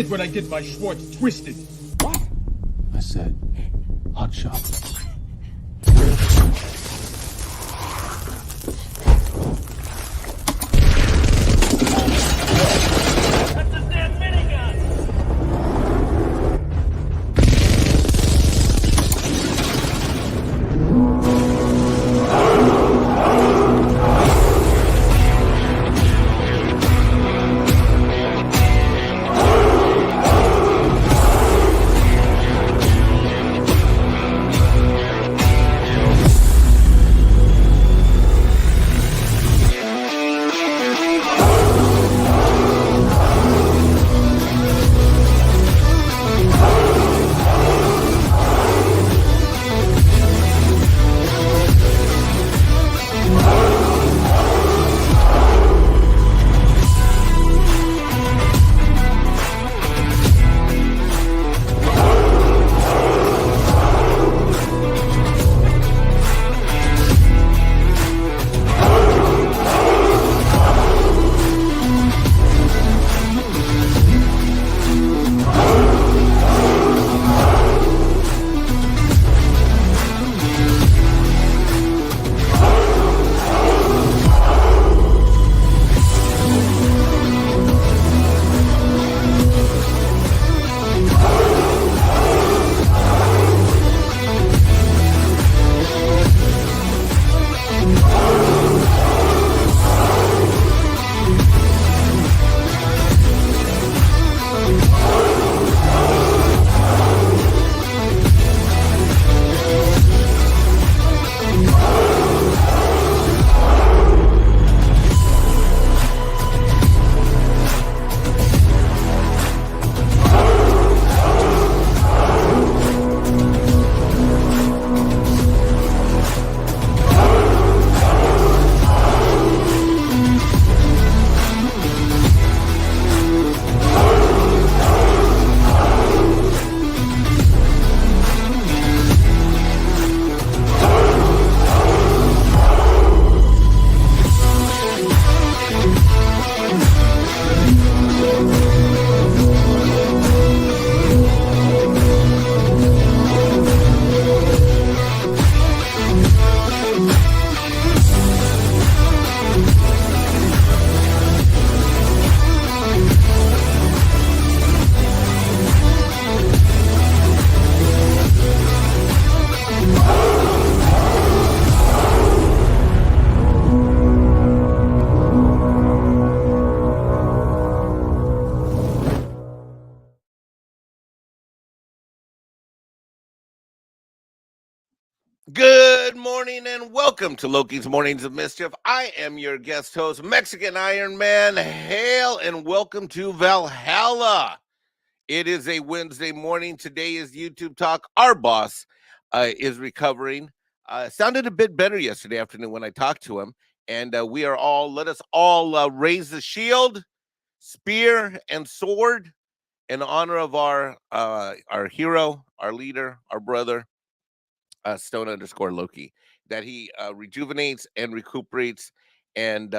it when I get my Schwartz twisted. What? I said, hot shot. That's a damn minigun! Good morning and welcome to Loki's Mornings of Mischief. I am your guest host, Mexican IronMan. Hail and welcome to Valhalla. It is a Wednesday morning. Today is YouTube Talk. Our boss is recovering. Sounded a bit better yesterday afternoon when I talked to him. And let us all raise the shield, spear, and sword in honor of our hero, our leader, our brother, Stone_Loki, that he rejuvenates and recuperates. And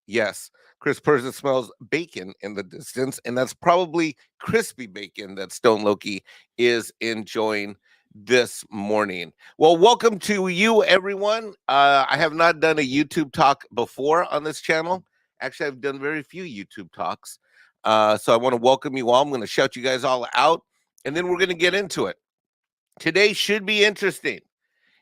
yes, Chris Persia smells bacon in the distance, and that's probably crispy bacon that Stone Loki is enjoying this morning. Well, welcome to you, everyone. I have not done a YouTube talk before on this channel. Actually, I've done very few YouTube talks. So I want to welcome you all. I'm going to shout you guys all out, and then we're going to get into it. Today should be interesting.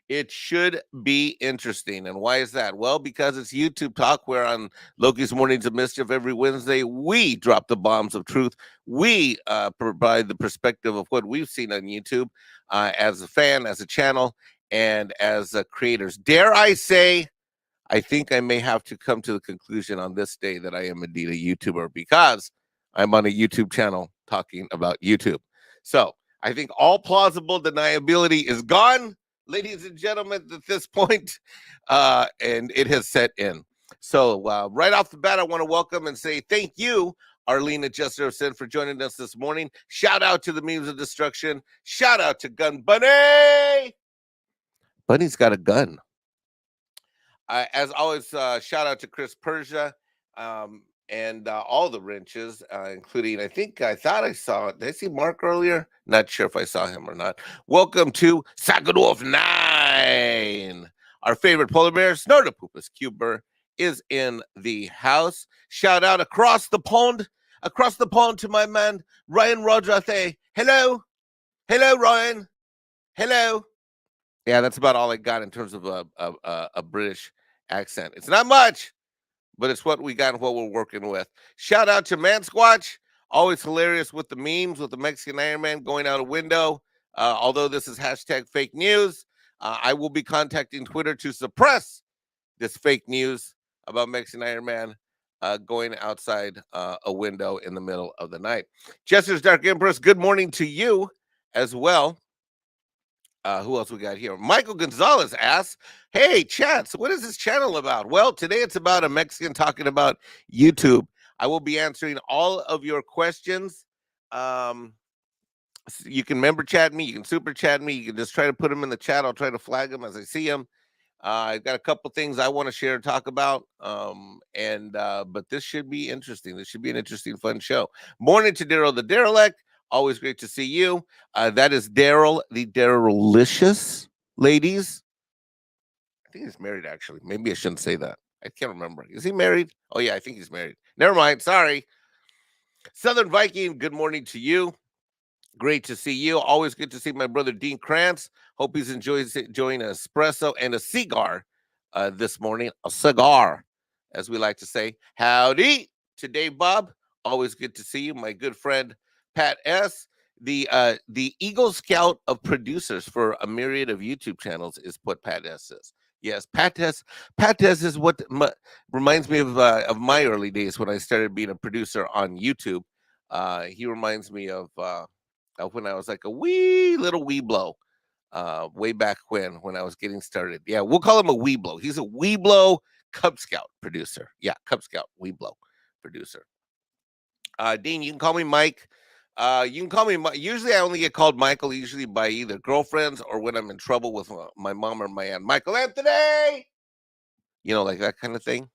It should be interesting. And why is that? Well, because it's YouTube Talk, where on Loki's Mornings of Mischief every Wednesday, we drop the bombs of truth. We provide the perspective of what we've seen on YouTube as a fan, as a channel, and as creators. Dare I say, I think I may have to come to the conclusion on this day that I am indeed a YouTuber, because I'm on a YouTube channel talking about YouTube. So I think all plausible deniability is gone, ladies and gentlemen, at this point, and it has set in. So right off the bat, I want to welcome and say thank you, Arlene Jester of Sin, for joining us this morning. Shout out to the Memes of Destruction. Shout out to Gun Bunny. Bunny's got a gun. As always, shout out to Chris Persia. and all the wrenches, including I thought I saw. Did I see Mark earlier? Not sure if I saw him or not. Welcome to Sagadorf 9. Our favorite polar bear, Snortopoopas Cuber, is in the house. Shout out across the pond to my man Ryan Rodrathe. Hello, Ryan. Hello. Yeah, that's about all I got in terms of a British accent. It's not much, but it's what we got and what we're working with. Shout out to Man Squatch, always hilarious with the memes with the Mexican Ironman going out a window. Although this is hashtag fake news, I will be contacting Twitter to suppress this fake news about Mexican Ironman going outside a window in the middle of the night. Jester's Dark Empress, good morning to you as well. Who else we got here? Michael Gonzalez asks, hey, chats, what is this channel about? Well, today it's about a Mexican talking about YouTube. I will be answering all of your questions. You can member chat me. You can super chat me. You can just try to put them in the chat. I'll try to flag them as I see them. I've got a couple things I want to share and talk about. But this should be interesting. This should be an interesting, fun show. Morning to Daryl the Derelict. Always great to see you. That is Daryl, the Darylicious, ladies. I think he's married, actually. Maybe I shouldn't say that. I can't remember. Is he married? Oh, yeah, I think he's married. Never mind. Sorry. Southern Viking, good morning to you. Great to see you. Always good to see my brother Dean Krantz. Hope he's enjoying an espresso and a cigar this morning. A cigar, as we like to say. Howdy to Dave Bob. Always good to see you. My good friend Pat S., the Eagle Scout of producers for a myriad of YouTube channels is what Pat S is. Yes, Pat S. Is what reminds me of my early days when I started being a producer on YouTube. He reminds me of when I was like a wee little weeblo, way back when I was getting started. Yeah, we'll call him a weeblo. He's a weeblo Cub Scout producer. Yeah, Cub Scout weeblo producer. Dean, you can call me Mike. You can call me. Usually, I only get called Michael. Usually by either girlfriends or when I'm in trouble with my mom or my aunt. Michael Anthony, like that kind of thing.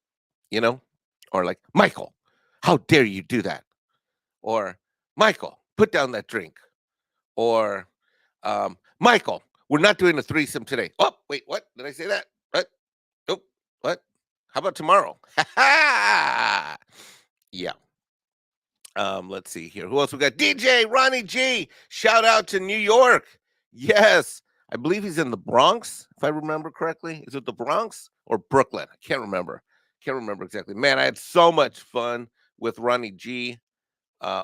Or like Michael, how dare you do that? Or Michael, put down that drink. Or Michael, we're not doing a threesome today. Oh, wait, what? Did I say that? What? Oh, what? How about tomorrow? Yeah. Let's see here. Who else we got? DJ Ronnie G. Shout out to New York. Yes. I believe he's in the Bronx, if I remember correctly. Is it the Bronx or Brooklyn? I can't remember. Can't remember exactly. Man, I had so much fun with Ronnie G.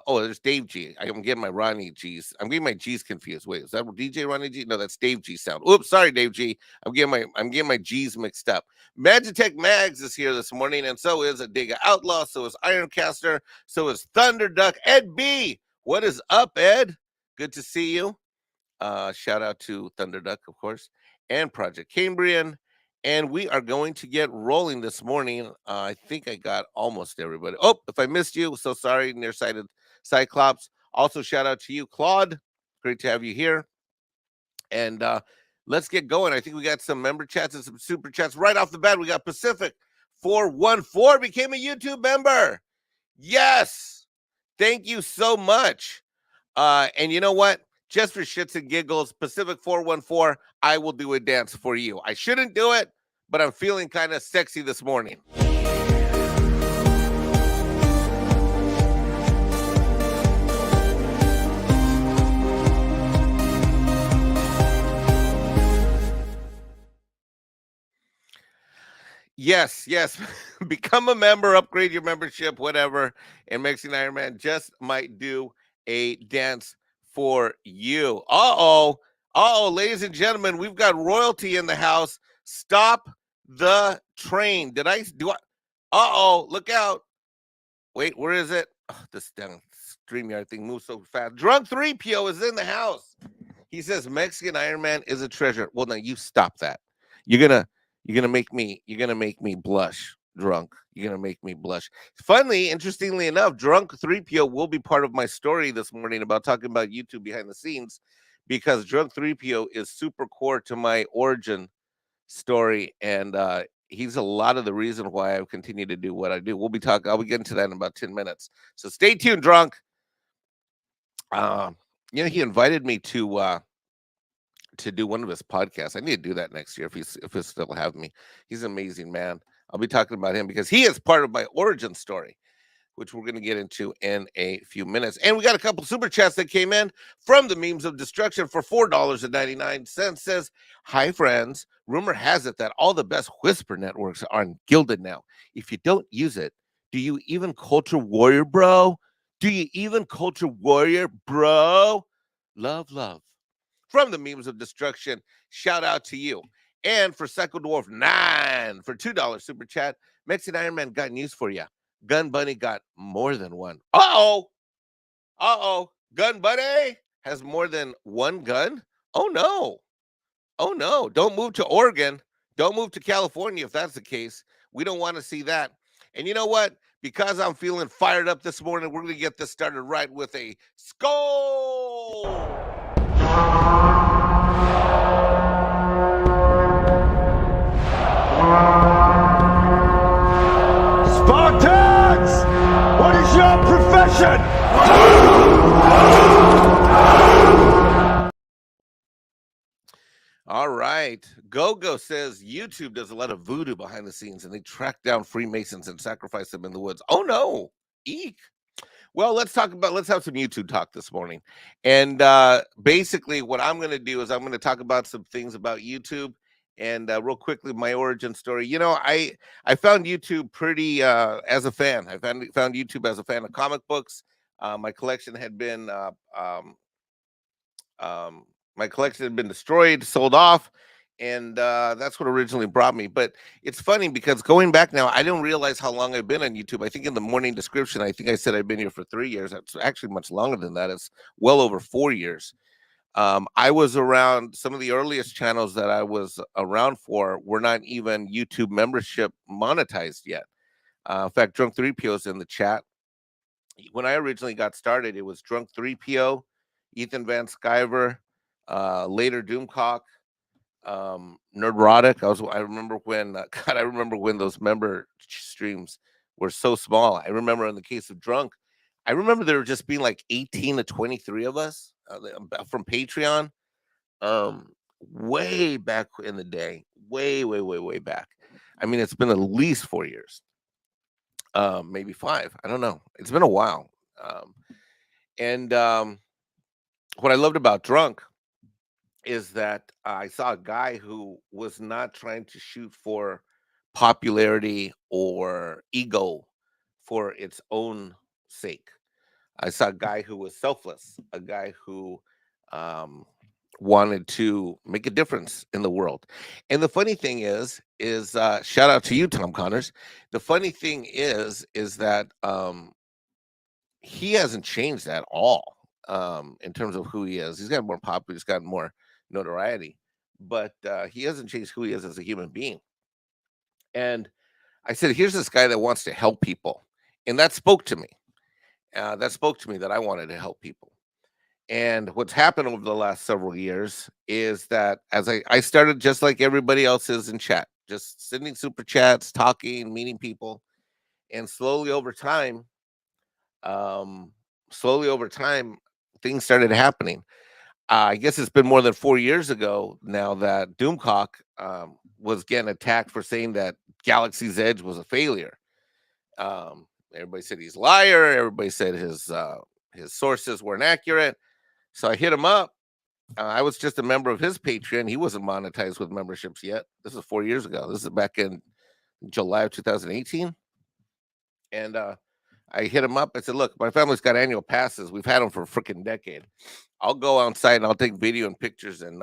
There's Dave G. I'm getting my Ronnie G's. I'm getting my G's confused. Wait, is that DJ Ronnie G? No, that's Dave G sound. Oops, sorry, Dave G. I'm getting my G's mixed up. Magitech Mags is here this morning, and so is Adiga Outlaw, so is Ironcaster, so is Thunderduck. Ed B. What is up, Ed? Good to see you. Shout out to Thunderduck, of course, and Project Cambrian. And we are going to get rolling this morning. I think I got almost everybody. Oh, if I missed you, so sorry, nearsighted Cyclops. Also, shout out to you, Claude. Great to have you here. And let's get going. I think we got some member chats and some super chats. Right off the bat, we got Pacific 414 became a YouTube member. Yes. Thank you so much. And you know what? Just for shits and giggles, Pacific 414, I will do a dance for you. I shouldn't do it, but I'm feeling kind of sexy this morning. Yes. Become a member, upgrade your membership, whatever. And Mexican Ironman just might do a dance for you. Ladies and gentlemen, we've got royalty in the house. Stop the train. Look out. Wait, where is it? Oh, this damn StreamYard thing moves so fast. Drunk 3PO is in the house. He says Mexican Ironman is a treasure. Well, now you stop that. You're gonna make me blush, Drunk. You're gonna make me blush. Finally, interestingly enough, Drunk 3PO will be part of my story this morning about talking about YouTube behind the scenes, because Drunk 3PO is super core to my origin story, and he's a lot of the reason why I continue to do what I do. I'll be getting to that in about 10 minutes. So stay tuned, drunk. He invited me to do one of his podcasts. I need to do that next year if he'll still have me. He's an amazing man. I'll be talking about him because he is part of my origin story, which we're going to get into in a few minutes. And we got a couple super chats that came in from the Memes of Destruction for $4.99. Says, hi, friends. Rumor has it that all the best whisper networks are on Gilded now. If you don't use it, do you even culture warrior, bro? Do you even culture warrior, bro? Love, love. From the Memes of Destruction, shout out to you. And for Psycho Dwarf 9 for $2 super chat, Mexican IronMan got news for you. Gun Bunny got more than one. Uh-oh. Gun Bunny has more than one gun? Oh, no. Don't move to Oregon. Don't move to California if that's the case. We don't want to see that. And you know what? Because I'm feeling fired up this morning, we're going to get this started right with a skull. Spartans! What is your profession? All right. Go says YouTube does a lot of voodoo behind the scenes and they track down Freemasons and sacrifice them in the woods. Oh no. Eek. Well, let's have some YouTube talk this morning. And basically what I'm going to do is I'm going to talk about some things about YouTube and real quickly my origin story. I found YouTube pretty as a fan. I found YouTube as a fan of comic books. My collection had been destroyed, sold off, and that's what originally brought me. But it's funny because going back now, I didn't realize how long I've been on YouTube. I think in the morning description, I think I said I've been here for 3 years. It's actually much longer than that. It's well over 4 years. I was around some of the earliest channels that I was around for were not even YouTube membership monetized yet. In fact, Drunk 3PO is in the chat. When I originally got started, it was Drunk 3PO, Ethan Van Sciver, later Doomcock, Nerdrotic. I remember when those member streams were so small. I remember in the case of Drunk, I remember there were just being like 18 to 23 of us from Patreon. Way back in the day, way back. I mean, it's been at least 4 years, maybe 5. I don't know. It's been a while. And what I loved about Drunk is that I saw a guy who was not trying to shoot for popularity or ego for its own sake. I saw a guy who was selfless, a guy who wanted to make a difference in the world. And the funny thing is shout out to you, Tom Connors. The funny thing is that he hasn't changed at all in terms of who he is. He's got more popular, he's got more notoriety, but he hasn't changed who he is as a human being. And I said, here's this guy that wants to help people. And that spoke to me. That I wanted to help people. And what's happened over the last several years is that as I started just like everybody else is in chat, just sending super chats, talking, meeting people. And slowly over time, things started happening. I guess it's been more than 4 years ago now that Doomcock was getting attacked for saying that Galaxy's Edge was a failure. Everybody said he's a liar. Everybody said his sources weren't accurate. So I hit him up. I was just a member of his Patreon. He wasn't monetized with memberships yet. This is 4 years ago. This is back in July of 2018. And I hit him up. I said, look, my family's got annual passes. We've had them for a freaking decade. I'll go outside and I'll take video and pictures and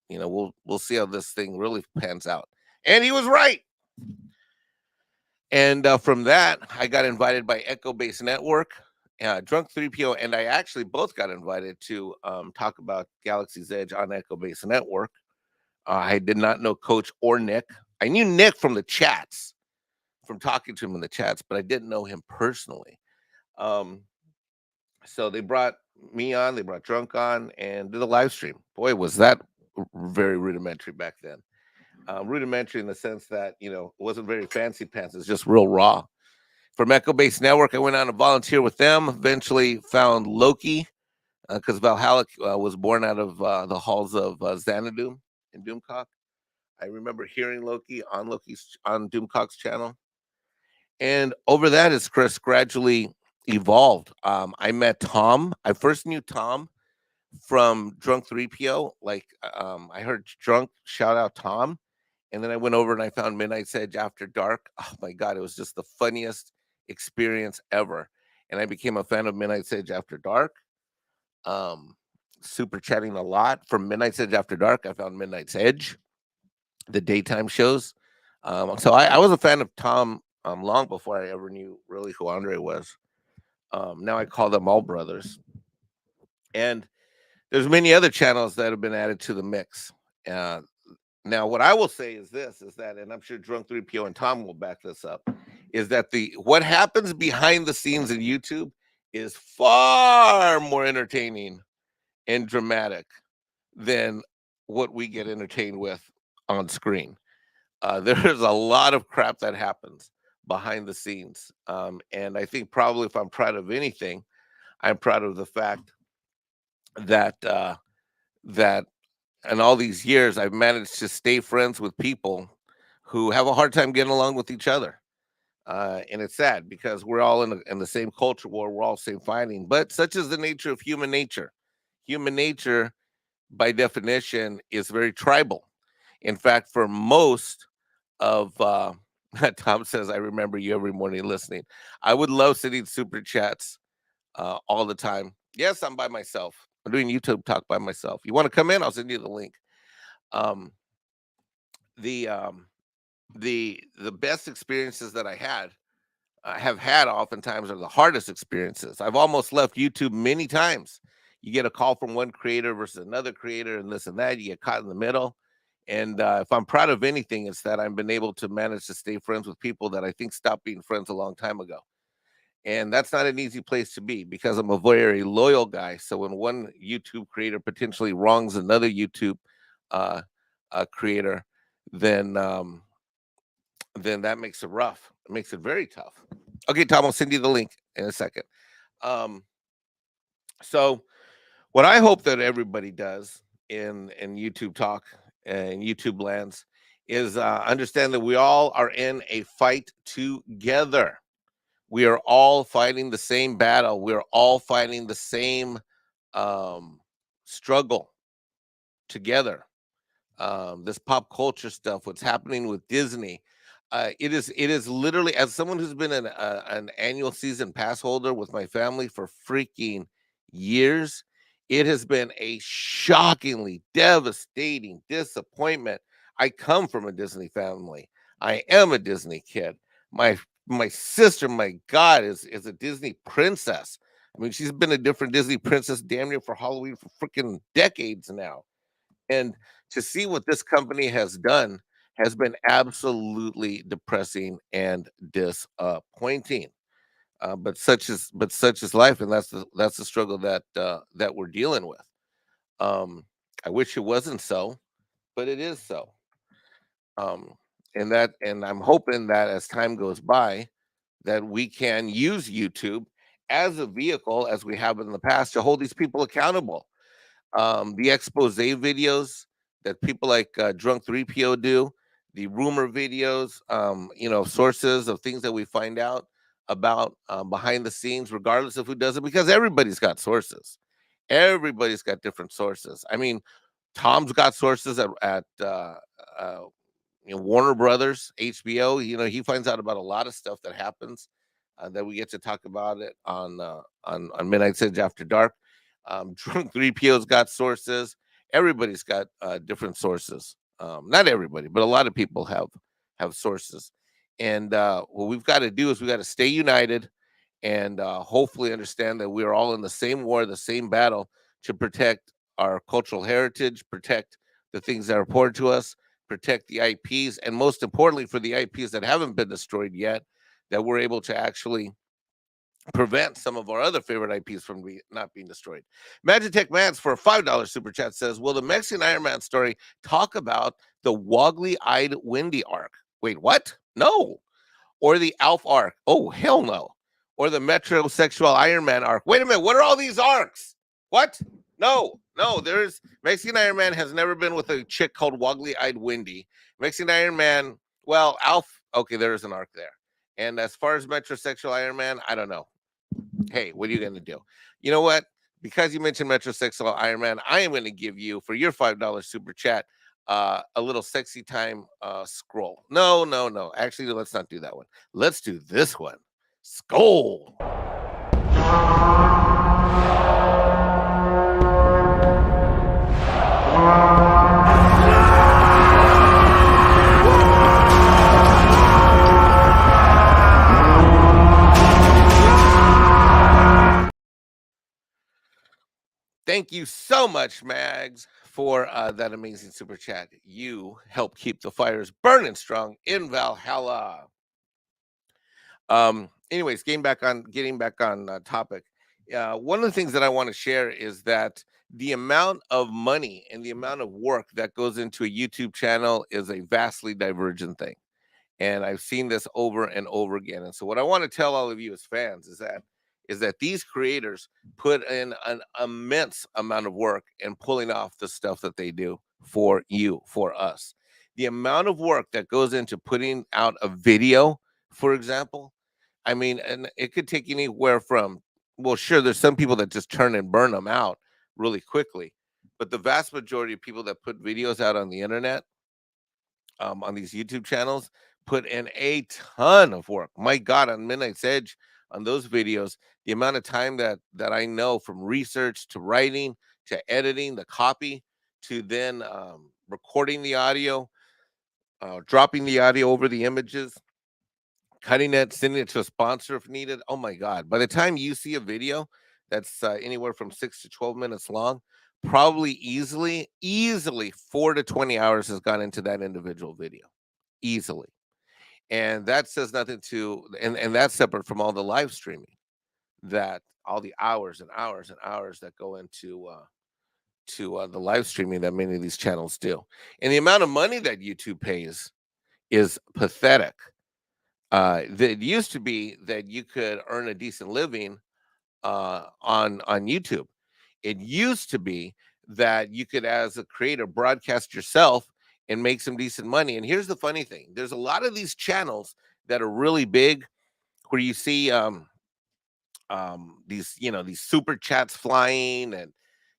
we'll see how this thing really pans out. And he was right. And from that, I got invited by Echo Base Network, Drunk 3PO, and I actually both got invited to talk about Galaxy's Edge on Echo Base Network. I did not know Coach or Nick. I knew Nick from the chats, from talking to him in the chats, but I didn't know him personally. So they brought me on, they brought Drunk on, and did a live stream. Boy, was that very rudimentary back then. rudimentary in the sense that, you know, it wasn't very fancy pants. It's just real raw. From Echo Base Network, I went on to volunteer with them. Eventually found Loki because Valhalla was born out of the halls of Xanadu in Doomcock. I remember hearing Loki on Doomcock's channel, and over that, it's gradually evolved. I met Tom. I first knew Tom from Drunk 3PO. Like, I heard Drunk shout out Tom, and then I went over and I found Midnight's Edge After Dark. Oh my God, it was just the funniest experience ever. And I became a fan of Midnight's Edge After Dark. Super chatting a lot. From Midnight's Edge After Dark, I found Midnight's Edge, the daytime shows. So I was a fan of Tom long before I ever knew really who Andre was. Now I call them all brothers. And there's many other channels that have been added to the mix. Now, what I will say is this, is that, and I'm sure Drunk 3PO and Tom will back this up, is that what happens behind the scenes in YouTube is far more entertaining and dramatic than what we get entertained with on screen. There's a lot of crap that happens behind the scenes. And I think probably if I'm proud of anything, I'm proud of the fact that that in all these years I've managed to stay friends with people who have a hard time getting along with each other. And it's sad because we're all in the same culture war, we're all same fighting, but such is the nature of human nature. Human nature, by definition, is very tribal. In fact, for most of Tom says, I remember you every morning listening. I would love sending super chats all the time. Yes, I'm by myself. I'm doing YouTube talk by myself. You want to come in? I'll send you the link. The best experiences that I have had oftentimes are the hardest experiences. I've almost left YouTube many times. You get a call from one creator versus another creator and this and that. You get caught in the middle. And if I'm proud of anything, it's that I've been able to manage to stay friends with people that I think stopped being friends a long time ago. And that's not an easy place to be because I'm a very loyal guy. So when one YouTube creator potentially wrongs another YouTube creator, then that makes it rough. It makes it very tough. Okay, Tom, I'll send you the link in a second. So what I hope that everybody does in YouTube talk and YouTube lands is understand that we all are in a fight together. We are all fighting the same battle. We're all fighting the same struggle together. This pop culture stuff, what's happening with Disney. It is literally, as someone who's been an annual season pass holder with my family for freaking years, it has been a shockingly devastating disappointment. I come from a Disney family. I am a Disney kid. My sister, my God, is a Disney princess. I mean, she's been a different Disney princess damn near for Halloween for freaking decades now. And to see what this company has done has been absolutely depressing and disappointing. But such is life, and that's the struggle that we're dealing with. I wish it wasn't so, but it is so. And I'm hoping that as time goes by, that we can use YouTube as a vehicle, as we have in the past, to hold these people accountable. The expose videos that people like Drunk 3PO do, the rumor videos, sources of things that we find out about behind the scenes, regardless of who does it, because everybody's got sources. Everybody's got different sources. I mean, Tom's got sources at Warner Brothers, HBO. He finds out about a lot of stuff that happens that we get to talk about it on Midnight's Edge After Dark. Drunk 3PO's got sources. Everybody's got different sources. Not everybody, but a lot of people have sources. And what we've got to do is we got to stay united and hopefully understand that we're all in the same war, the same battle to protect our cultural heritage, protect the things that are important to us, protect the IPs, and most importantly for the IPs that haven't been destroyed yet, that we're able to actually prevent some of our other favorite IPs from not being destroyed. Magitech Mans for a $5 super chat says, will the Mexican Ironman story talk about the woggly-eyed Wendy arc? Wait, what? No. Or the Alf arc? Oh, hell no. Or the metrosexual Iron Man arc? Wait a minute, what are all these arcs? What? No, there's Mexican Iron Man has never been with a chick called woggly-eyed Wendy. Mexican Iron Man, well, Alf, okay, there's an arc there. And as far as metrosexual Iron Man, I don't know. Hey, what are you going to do? You know what? Because you mentioned metrosexual Iron Man, I am going to give you, for your $5 super chat, a little sexy time scroll. No. Actually, let's not do that one. Let's do this one. Skull. Thank you so much, Mags, for that amazing super chat. You help keep the fires burning strong in Valhalla. Anyways, getting back on topic. One of the things that I want to share is that the amount of money and the amount of work that goes into a YouTube channel is a vastly divergent thing. And I've seen this over and over again. And so what I want to tell all of you as fans is that these creators put in an immense amount of work in pulling off the stuff that they do for you, for us. The amount of work that goes into putting out a video, for example, I mean, and it could take anywhere from, well, sure, there's some people that just turn and burn them out really quickly. But the vast majority of people that put videos out on the internet, on these YouTube channels, put in a ton of work. My God, on Midnight's Edge, on those videos, the amount of time that I know, from research to writing to editing the copy to then recording the audio, dropping the audio over the images, cutting it, sending it to a sponsor if needed. Oh my God. By the time you see a video that's anywhere from 6 to 12 minutes long, probably easily 4 to 20 hours has gone into that individual video. Easily. And that says nothing to, and that's separate from all the live streaming, that all the hours and hours and hours that go into the live streaming that many of these channels do. And the amount of money that YouTube pays is pathetic. It used to be that you could earn a decent living on YouTube. It used to be that you could, as a creator, broadcast yourself and make some decent money. And here's the funny thing: there's a lot of these channels that are really big, where you see these super chats flying, and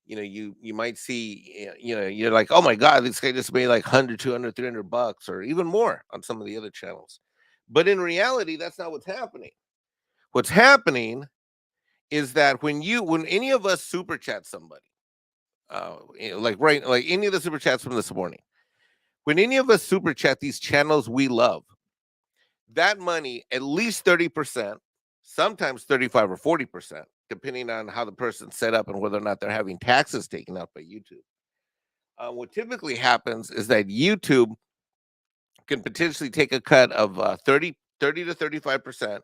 you might see, you're like, oh my God, this guy just made like 100, 200, 300 bucks or even more on some of the other channels. But in reality, that's not what's happening. What's happening is that when any of us super chat somebody, like any of the super chats from this morning, when any of us super chat these channels we love, that money, at least 30%, sometimes 35 or 40%, depending on how the person's set up and whether or not they're having taxes taken out by YouTube. What typically happens is that YouTube can potentially take a cut of 30 to 35%,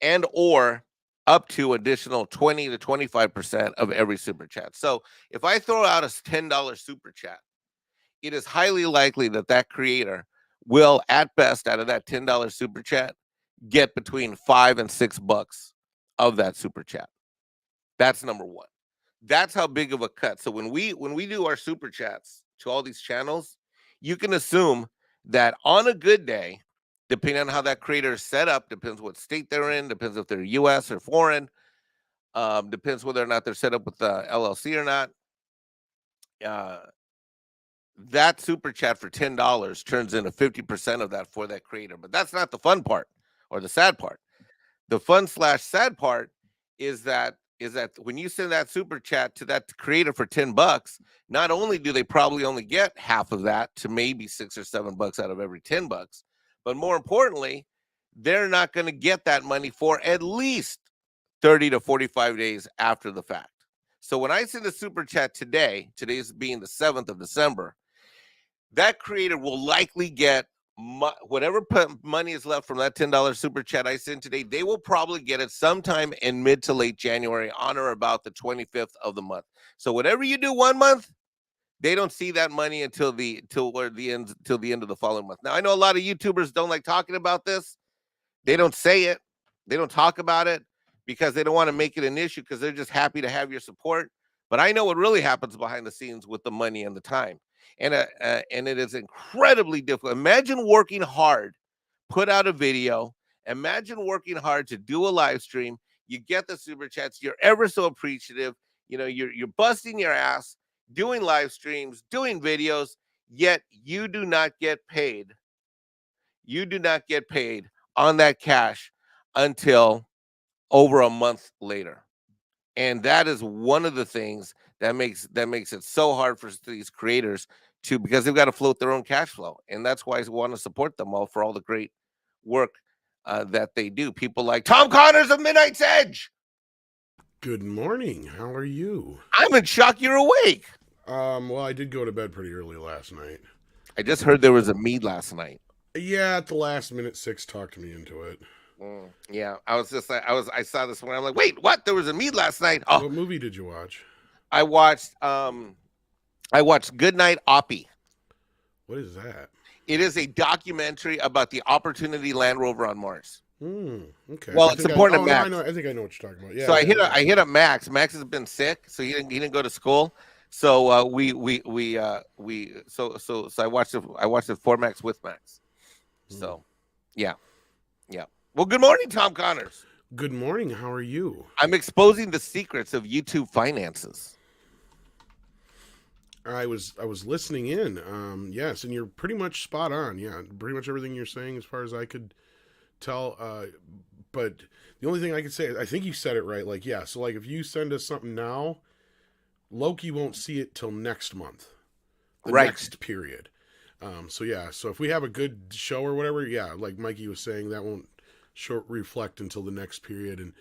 and or up to additional 20 to 25% of every super chat. So if I throw out a $10 super chat, it is highly likely that creator will, at best, out of that $10 super chat, get between $5 and $6 of that super chat. That's number one. That's how big of a cut. So when we do our super chats to all these channels, you can assume that on a good day, depending on how that creator is set up, depends what state they're in, depends if they're US or foreign, depends whether or not they're set up with the LLC or not. That super chat for $10 turns into 50% of that for that creator. But that's not the fun part or the sad part. The fun/sad part is that when you send that super chat to that creator for $10, not only do they probably only get half of that to maybe $6 or $7 out of every $10, but more importantly, they're not going to get that money for at least 30 to 45 days after the fact. So when I send a super chat today's being the 7th of December, that creator will likely get whatever money is left from that $10 super chat I sent today, they will probably get it sometime in mid to late January, on or about the 25th of the month. So whatever you do 1 month, they don't see that money until the end of the following month. Now I know a lot of YouTubers don't like talking about this. They don't say it. They don't talk about it because they don't want to make it an issue, because they're just happy to have your support. But I know what really happens behind the scenes with the money and the time. And it is incredibly difficult. Imagine working hard, put out a video. Imagine working hard to do a live stream. You get the super chats. You're ever so appreciative. You know, you're busting your ass, doing live streams, doing videos, yet you do not get paid. You do not get paid on that cash until over a month later. And that is one of the things that makes it so hard for these creators to, because they've got to float their own cash flow. And that's why I want to support them all for all the great work that they do. People like Tom Connors of Midnight's Edge. Good morning. How are you? I'm in shock you're awake. Well, I did go to bed pretty early last night. I just heard there was a mead last night. Yeah, at the last minute, 6 talked me into it. Yeah, I was just like, I saw this one. I'm like, wait, what? There was a mead last night. Oh, what movie did you watch? I watched Goodnight Oppie. What is that? It is a documentary about the Opportunity Land Rover on Mars. Okay. Well, it's important to Max. No, I think I know what you're talking about. Yeah. So I hit up Max. Max has been sick, so he didn't go to school. So I watched it for Max with Max. So, yeah. Well, good morning, Tom Connors. Good morning. How are you? I'm exposing the secrets of YouTube finances. I was listening in. Yes, and you're pretty much spot on. Yeah, pretty much everything you're saying, as far as I could tell. But the only thing I could say, I think you said it right. Like, yeah. So, like, if you send us something now, Loki won't see it till next month, the next period. So yeah. So if we have a good show or whatever, yeah, like Mikey was saying, that won't reflect until the next period. And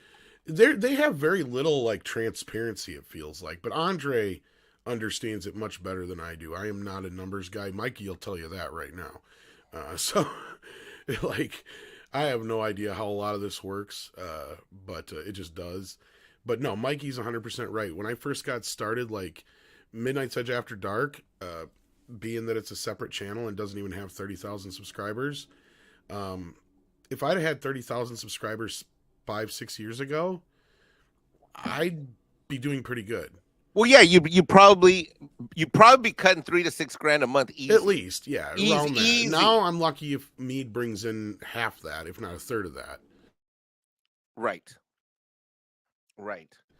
they have very little like transparency, it feels like. But Andre understands it much better than I do. I am not a numbers guy. Mikey will tell you that right now. So like, I have no idea how a lot of this works, but it just does. But no, Mikey's 100% right. When I first got started, like Midnight's Edge After Dark, being that it's a separate channel and doesn't even have 30,000 subscribers, if I'd had 30,000 subscribers 5-6 years ago, I'd be doing pretty good. Well, yeah, you probably be cutting $3,000 to $6,000 a month easy. At least, yeah, around that. Easy. Now I'm lucky if Mead brings in half that, if not a third of that. Right.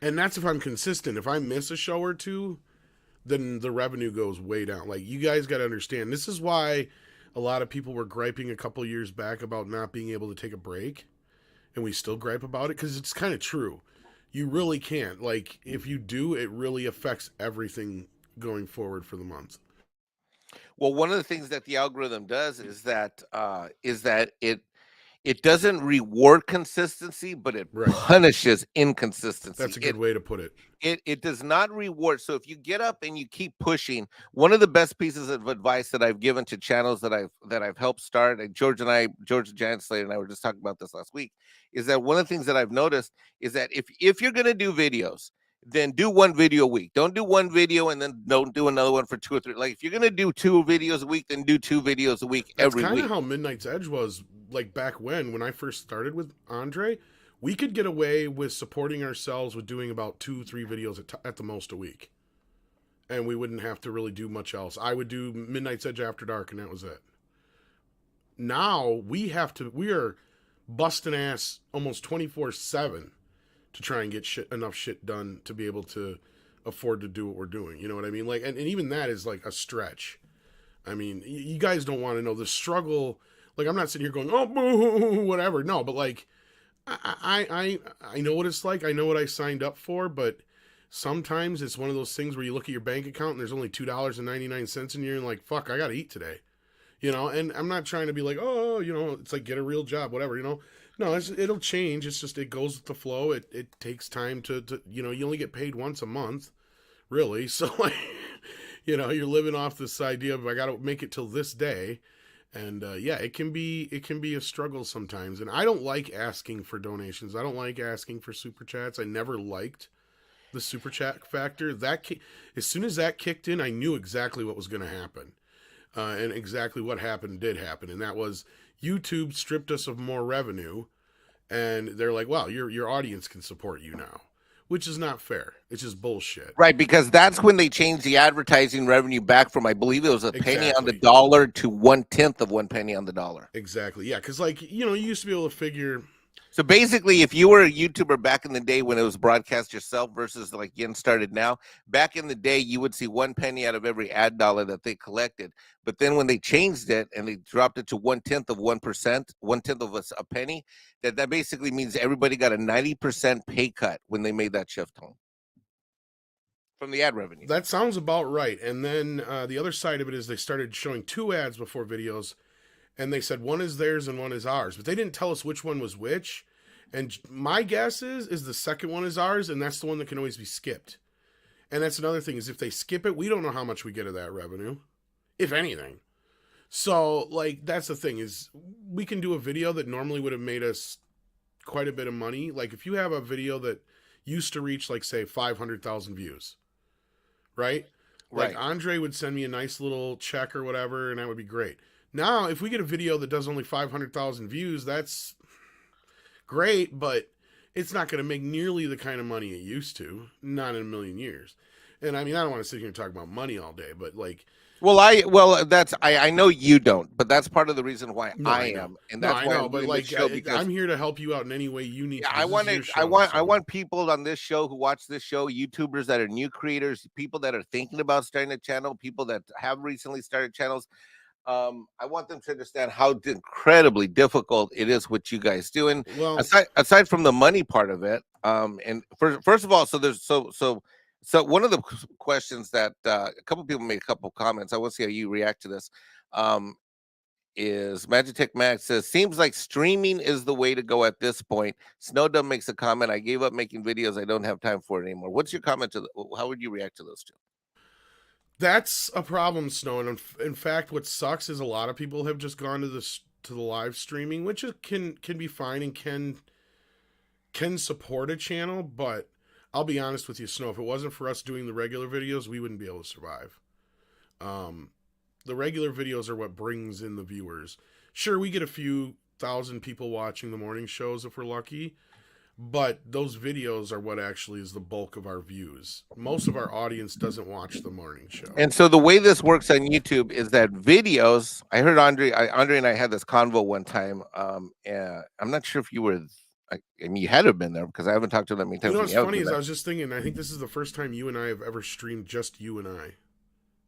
And that's if I'm consistent. If I miss a show or two, then the revenue goes way down. Like, you guys got to understand, this is why a lot of people were griping a couple years back about not being able to take a break, and we still gripe about it, because it's kind of true. You really can't. Like, if you do, it really affects everything going forward for the month. Well, one of the things that the algorithm does is that it doesn't reward consistency, but it punishes inconsistency. That's a good way to put it. It does not reward. So if you get up and you keep pushing, one of the best pieces of advice that I've given to channels that I've helped start, and George Giant Slater and I were just talking about this last week, is that one of the things that I've noticed is that if you're going to do videos, then do one video a week. Don't do one video and then don't do another one for 2 or 3. Like, if you're going to do 2 videos a week, then do 2 videos a week every week. That's kind of how Midnight's Edge was, like, back when I first started with Andre. We could get away with supporting ourselves with doing about 2-3 videos at the most a week. And we wouldn't have to really do much else. I would do Midnight's Edge After Dark, and that was it. Now, we are busting ass almost 24/7 to try and get enough shit done to be able to afford to do what we're doing. You know what I mean? Like, and even that is like a stretch. I mean, you guys don't want to know the struggle. Like, I'm not sitting here going, oh, boo, whatever. No, but like, I know what it's like. I know what I signed up for, but sometimes it's one of those things where you look at your bank account and there's only $2.99 in here, and like, fuck, I got to eat today. You know, and I'm not trying to be like, oh, you know, it's like, get a real job, whatever, you know. No, it'll change. It's just, it goes with the flow. It takes time to, you know, you only get paid once a month, really. So, like, you know, you're living off this idea of, I got to make it till this day. And yeah, it can be a struggle sometimes. And I don't like asking for donations. I don't like asking for super chats. I never liked the super chat factor. As soon as that kicked in, I knew exactly what was going to happen, and exactly what happened did happen, and that was YouTube stripped us of more revenue, and they're like, "Wow, your audience can support you now," which is not fair. It's just bullshit. Right, because that's when they changed the advertising revenue back from, I believe it was a penny on the Exactly. dollar to 1/10 of 1 penny on the dollar. Exactly. Yeah, because like you used to be able to figure. So basically, if you were a YouTuber back in the day when it was broadcast yourself versus like Yen started now, back in the day, you would see 1 penny out of every ad dollar that they collected. But then when they changed it and they dropped it to 1/10 of 1%, 1/10 of a penny, that basically means everybody got a 90% pay cut when they made that shift home from the ad revenue. That sounds about right. And then the other side of it is they started showing 2 ads before videos, and they said one is theirs and one is ours, but they didn't tell us which one was which. And my guess is the second one is ours, and that's the one that can always be skipped. And that's another thing, is if they skip it, we don't know how much we get of that revenue, if anything. So like that's the thing, is we can do a video that normally would have made us quite a bit of money. Like if you have a video that used to reach like say 500,000 views, right? Like Andre would send me a nice little check or whatever, and that would be great. Now, if we get a video that does only 500,000 views, that's great, but it's not going to make nearly the kind of money it used to. Not in a million years. And I mean, I don't want to sit here and talk about money all day, but like, I know you don't, but that's part of the reason why I am, and that's why I know. But like, I'm here to help you out in any way you need. I want people on this show who watch this show, YouTubers that are new creators, people that are thinking about starting a channel, people that have recently started channels. I want them to understand how incredibly difficult it is what you guys do. And well, aside from the money part of it, and first of all, so one of the questions that a couple people made a couple comments. I want to see how you react to this. Is Magitech Max says, seems like streaming is the way to go at this point. Snowdum makes a comment, I gave up making videos. I don't have time for it anymore. What's your comment to how would you react to those two? That's a problem, Snow. And in fact, what sucks is a lot of people have just gone to the live streaming, which can be fine and can support a channel. But I'll be honest with you, Snow, if it wasn't for us doing the regular videos, we wouldn't be able to survive. The regular videos are what brings in the viewers. Sure, we get a few thousand people watching the morning shows if we're lucky, but those videos are what actually is the bulk of our views. Most of our audience doesn't watch the morning show. And so the way this works on YouTube is that videos, I heard Andre and I had this convo one time. And I'm not sure if you were, I mean, you had to have been there because I haven't talked to them many times. You know what's funny is I was just thinking, I think this is the first time you and I have ever streamed just you and I.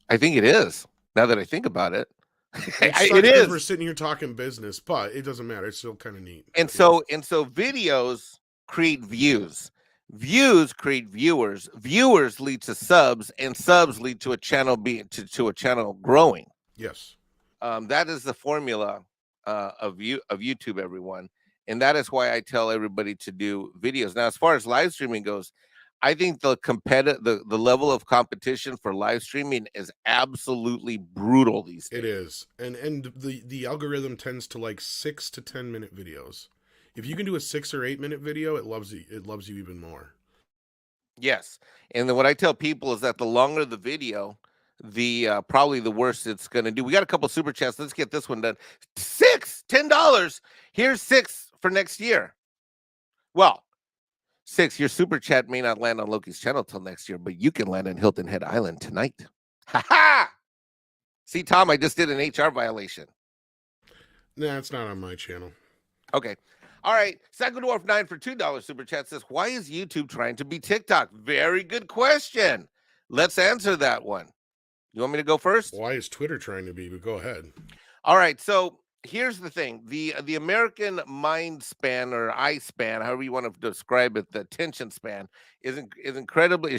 I think it is, now that I think about it. It is. We're sitting here talking business, but it doesn't matter. It's still kind of neat. And so videos create views. Views create viewers. Viewers lead to subs, and subs lead to a channel to a channel growing. Yes. That is the formula of YouTube, everyone. And that is why I tell everybody to do videos. Now, as far as live streaming goes, I think the level of competition for live streaming is absolutely brutal these days. It is. And the algorithm tends to like 6 to 10 minute videos. If you can do a 6 or 8 minute video, it loves you even more. Yes. And then what I tell people is that the longer the video, the probably the worse it's going to do. We got a couple super chats. Let's get this one done. $10. Here's 6 for next year. Well, 6, your super chat may not land on Loki's channel till next year, but you can land on Hilton Head Island tonight. Ha ha! See, Tom, I just did an HR violation. Nah, it's not on my channel. Okay. All right. Psycho Dwarf 9 for $2 super chat says, why is YouTube trying to be TikTok? Very good question. Let's answer that one. You want me to go first? Why is Twitter trying to be? But go ahead. All right. So here's the thing. The American mind span or eye span, however you want to describe it, the attention span is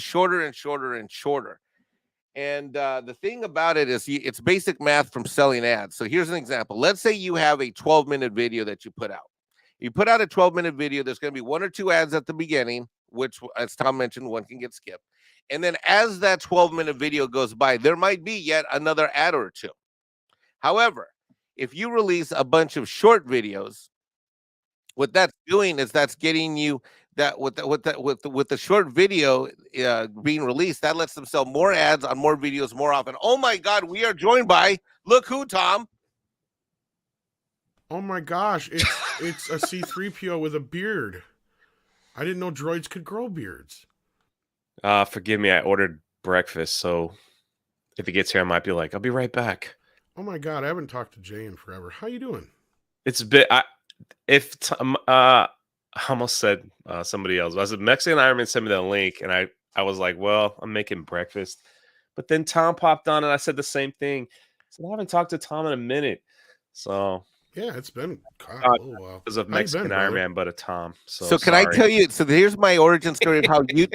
shorter and shorter and shorter. And the thing about it is it's basic math from selling ads. So here's an example. Let's say you have a 12-minute video that you put out. You put out a 12-minute video. There's going to be 1 or 2 ads at the beginning, which, as Tom mentioned, one can get skipped. And then as that 12-minute video goes by, there might be yet another ad or 2. However, if you release a bunch of short videos, what that's doing is that's getting you that with the short video being released, that lets them sell more ads on more videos more often. Oh my God, we are joined by look who, Tom. Oh my gosh, it's a C-3PO with a beard. I didn't know droids could grow beards. Forgive me, I ordered breakfast, so if he gets here, I might be like, I'll be right back. Oh my God, I haven't talked to Jay in forever. How you doing? It's a bit. I almost said somebody else. I said Mexican IronMan sent me the link, and I was like, well, I'm making breakfast, but then Tom popped on, and I said the same thing. So I haven't talked to Tom in a minute, so Yeah, it's been a little while. because of How you Mexican been, brother? IronMan, but a Tom. So can I sorry. tell you? So here's my origin story of how you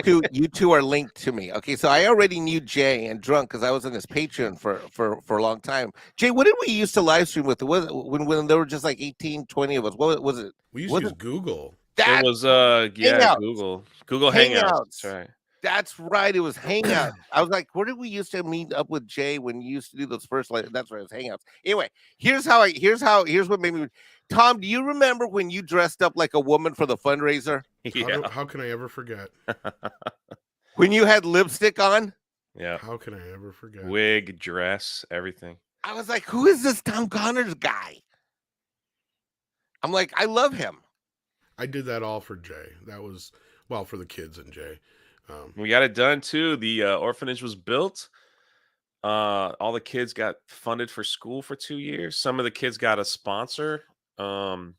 two are linked to me. Okay, so I already knew Jay and Drunk because I was in his Patreon for a long time. Jay, what did we used to live stream with? Was when there were just like 18, 20 of us? What was it? We used to use Google. That It was Hangouts. Google Hangouts. That's right. That's right. It was Hangouts. I was like, where did we used to meet up with Jay when you used to do those first? That's right. It was Hangouts. Anyway, here's what made me. Tom, do you remember when you dressed up like a woman for the fundraiser? Yeah. How can I ever forget? When you had lipstick on? Yeah. How can I ever forget? Wig, dress, everything. I was like, who is this Tom Connors guy? I'm like, I love him. I did that all for Jay. That was, well, for the kids and Jay. We got it done too. The orphanage was built. All the kids got funded for school for 2 years. Some of the kids got a sponsor. And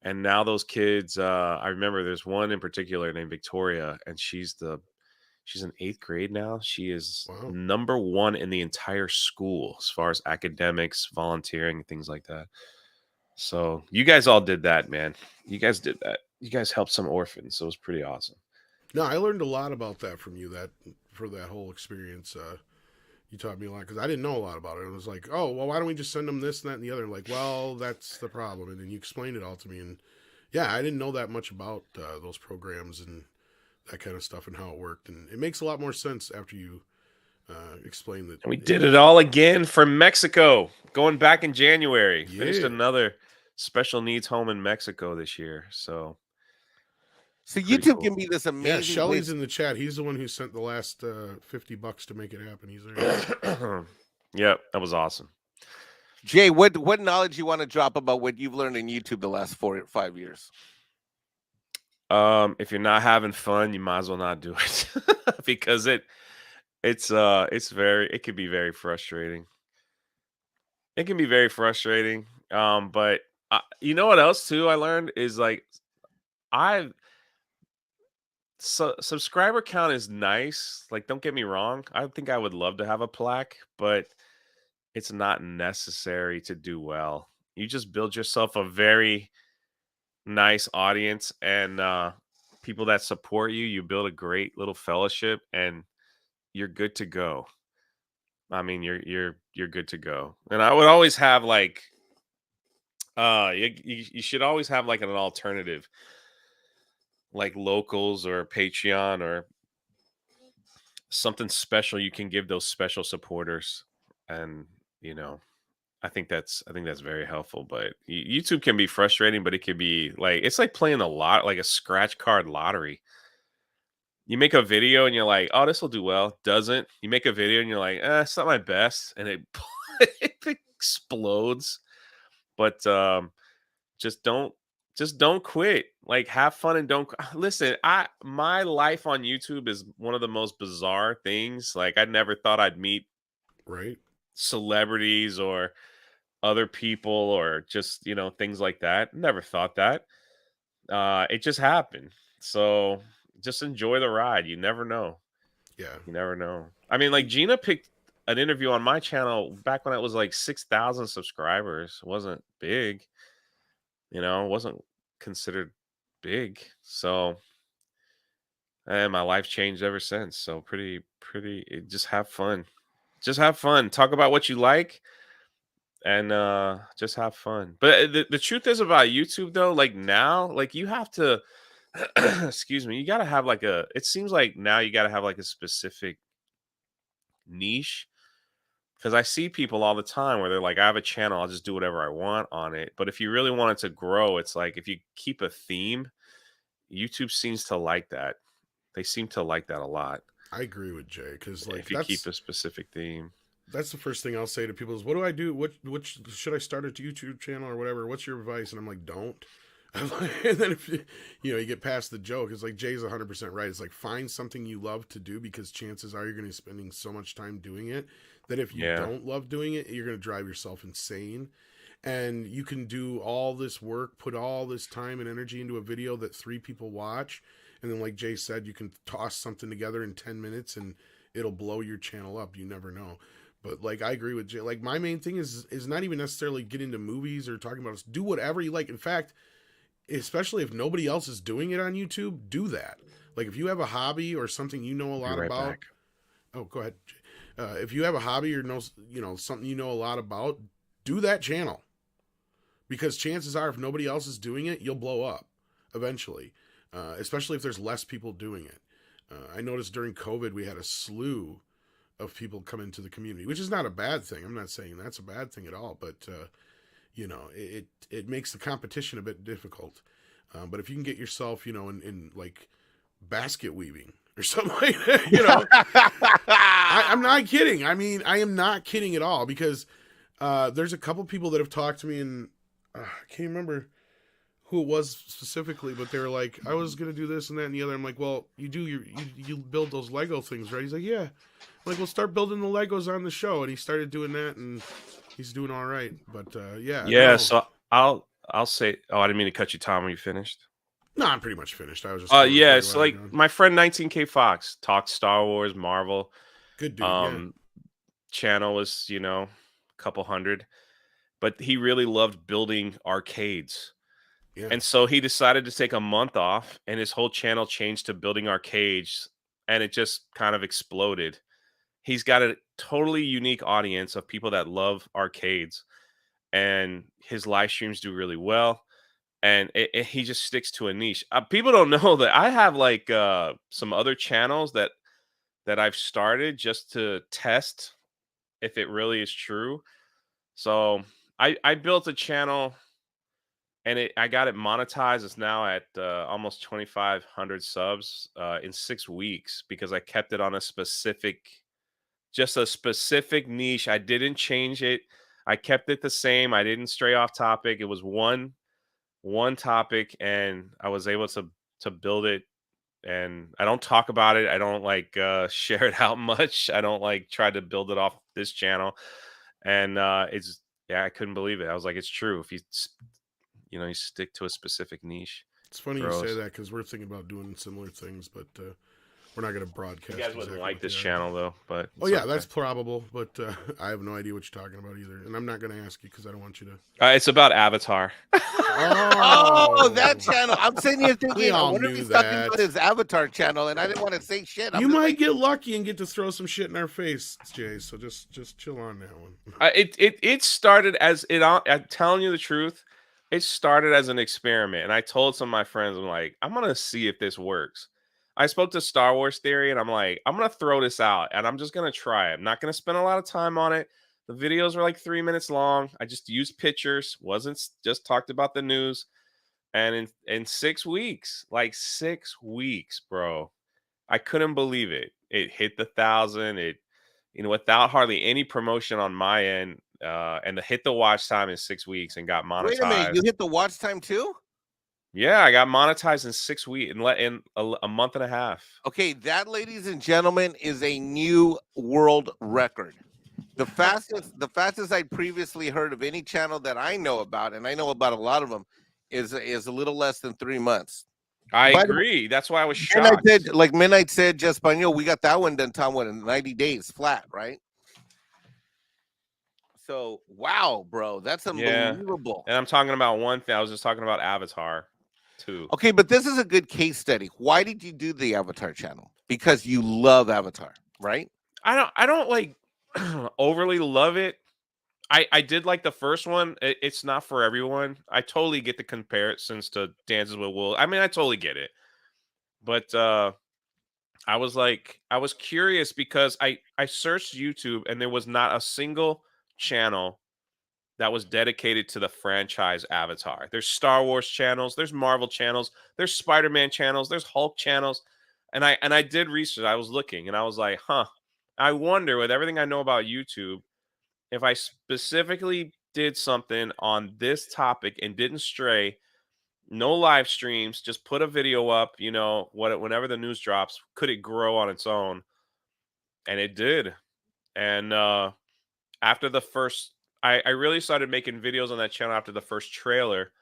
now those kids, I remember there's one in particular named Victoria, and she's in 8th grade now. She is number 1 in the entire school as far as academics, volunteering, things like that. So you guys all did that, man. You guys did that. You guys helped some orphans, so it was pretty awesome. No, I learned a lot about that from you. For that whole experience, you taught me a lot because I didn't know a lot about it. It was like, oh, well, why don't we just send them this and that and the other? Like, well, that's the problem. And then you explained it all to me, and yeah, I didn't know that much about those programs and that kind of stuff and how it worked. And it makes a lot more sense after you explain that. And we did it all again for Mexico, going back in January. Yeah. Finished another special needs home in Mexico this year. So YouTube can be this amazing. Yeah, Shelly's place. in the chat. He's the one who sent the last $50 to make it happen. He's there. Yep, that was awesome. Jay, what knowledge you want to drop about what you've learned in YouTube the last 4 or 5 years? If you're not having fun, you might as well not do it because it can be very frustrating. It can be very frustrating. But you know what else too I learned is like subscriber count is nice. Like, don't get me wrong. I think I would love to have a plaque, but it's not necessary to do well. You just build yourself a very nice audience and people that support you. You build a great little fellowship, and you're good to go. I mean, you're good to go. And I would always have like, you should always have like an alternative, like locals or Patreon or something special you can give those special supporters. And I think that's very helpful. But YouTube can be frustrating, but it could be like, it's like playing like a scratch card lottery. You make a video and you're like, oh, this will do well. Doesn't. You make a video and you're like, it's not my best, and it explodes. But just don't quit. Like, have fun and don't listen. My life on YouTube is one of the most bizarre things. Like, I never thought I'd meet celebrities or other people or just things like that. Never thought that. It just happened. So just enjoy the ride. You never know. Yeah, you never know. I mean, like, Gina picked an interview on my channel back when it was like 6,000 subscribers. It wasn't big. It wasn't considered big. So, and my life changed ever since. So pretty, just have fun. Just have fun. Talk about what you like and just have fun. But the truth is about YouTube though, like now, like you have to, excuse me, you got to have like it seems like now you got to have like a specific niche Because I see people all the time where they're like, I have a channel, I'll just do whatever I want on it. But if you really want it to grow, it's like if you keep a theme, YouTube seems to like that. They seem to like that a lot. I agree with Jay, because like If you keep a specific theme. That's the first thing I'll say to people is, what do I do? What should I start a YouTube channel or whatever? What's your advice? And I'm like, don't. And then if you get past the joke, it's like Jay's 100% right. It's like, find something you love to do, because chances are you're going to be spending so much time doing it that if you don't love doing it, you're going to drive yourself insane. And you can do all this work, put all this time and energy into a video that 3 people watch. And then like Jay said, you can toss something together in 10 minutes and it'll blow your channel up. You never know. But like, I agree with Jay. Like, my main thing is not even necessarily get into movies or talking about, do whatever you like. In fact, especially if nobody else is doing it on YouTube, do that. Like, if you have a hobby or something you know a lot about. Back. Oh, go ahead, Jay. If you have a hobby or something you know a lot about, do that channel. Because chances are, if nobody else is doing it, you'll blow up eventually. Especially if there's less people doing it. I noticed during COVID, we had a slew of people come into the community, which is not a bad thing. I'm not saying that's a bad thing at all, but it makes the competition a bit difficult. But if you can get yourself, in like basket weaving or something like that, I'm not kidding. I mean, I am not kidding at all, because there's a couple people that have talked to me, and I can't remember who it was specifically, but they were like, I was going to do this and that and the other. I'm like, well, you build those Lego things, right? He's like, yeah. I'm like, well, start building the Legos on the show. And he started doing that, and he's doing all right. But yeah. Yeah, no. So I'll say, I didn't mean to cut you, Tom. Are you finished? No, I'm pretty much finished. I was just yeah, so like my friend 19K Fox talked Star Wars, Marvel. Good dude. Channel was, a couple hundred. But he really loved building arcades. Yeah. And so he decided to take a month off, and his whole channel changed to building arcades, and it just kind of exploded. He's got a totally unique audience of people that love arcades, and his live streams do really well. And he just sticks to a niche. People don't know that I have like some other channels that I've started just to test if it really is true. So I built a channel, and I got it monetized. It's now at almost 2,500 subs in 6 weeks, because I kept it on a specific niche. I didn't change it. I kept it the same. I didn't stray off topic. It was one topic, and I was able to build it. And I don't talk about it. I don't like share it out much. I don't like try to build it off this channel. And I couldn't believe it. I was like, it's true. If you stick to a specific niche. It's funny you say that, because we're thinking about doing similar things, but we're not going to broadcast. You guys wouldn't like this channel, though. But that's probable. But I have no idea what you're talking about either, and I'm not going to ask you because I don't want you to. It's about Avatar. Oh, that channel! I'm sitting here thinking, I wonder if he's talking about his Avatar channel, and I didn't want to say shit. You might get lucky and get to throw some shit in our face, Jay. So just chill on that one. It started as it. I'm telling you the truth. It started as an experiment, and I told some of my friends, I'm like, I'm gonna see if this works. I spoke to Star Wars Theory, and I'm like, I'm going to throw this out, and I'm just going to try it. I'm not going to spend a lot of time on it. The videos were like 3 minutes long. I just used pictures, wasn't just talked about the news. And in 6 weeks, like 6 weeks, bro, I couldn't believe it. It hit the 1,000. It, without hardly any promotion on my end, and to hit the watch time in 6 weeks and got monetized. Wait a minute, you hit the watch time too? Yeah, I got monetized in 6 weeks, in a month and a half. Okay, that, ladies and gentlemen, is a new world record. The fastest I'd previously heard of any channel that I know about, and I know about a lot of them, is a little less than 3 months. I agree. That's why I was shocked. Midnight said, just Espanol, we got that one done, Tom, in 90 days flat, right? So, wow, bro, that's unbelievable. Yeah. And I'm talking about one thing. I was just talking about Avatar. Okay, but this is a good case study. Why did you do the Avatar channel? Because you love Avatar, right? I don't like overly love it. I did like the first one. It's not for everyone. I totally get the comparisons to Dances with Wolves. I mean, I totally get it. But I was curious because I searched YouTube and there was not a single channel that was dedicated to the franchise Avatar. There's Star Wars channels, there's Marvel channels, there's Spider-Man channels, there's Hulk channels. And I did research. I was looking and I was like, huh. I wonder, with everything I know about YouTube, if I specifically did something on this topic and didn't stray, no live streams, just put a video up, whenever the news drops, could it grow on its own? And it did. And after the first, I really started making videos on that channel after the first trailer.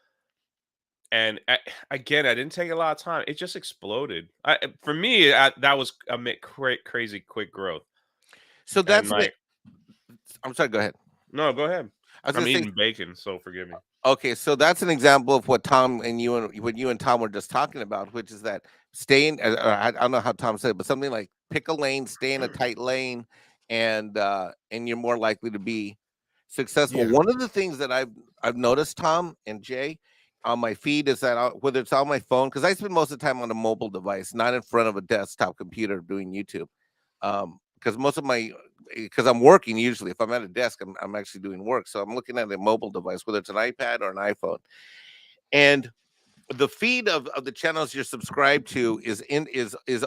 And again, I didn't take a lot of time. It just exploded. For me, that was crazy quick growth. So And that's like, I'm sorry. Go ahead. no, go ahead. I was I'm gonna say. eating bacon, so forgive me. Okay, so that's an example of what Tom and you and Tom were just talking about, which is that staying. I don't know how Tom said it, but something like pick a lane, stay in a tight lane, and you're more likely to be successful. Yeah. One of the things that I've noticed, Tom and Jay, on my feed is that whether it's on my phone, because I spend most of the time on a mobile device, not in front of a desktop computer doing YouTube, because most of my because I'm working usually. If I'm at a desk, I'm actually doing work, so I'm looking at a mobile device, whether it's an iPad or an iPhone, and the feed of the channels you're subscribed to is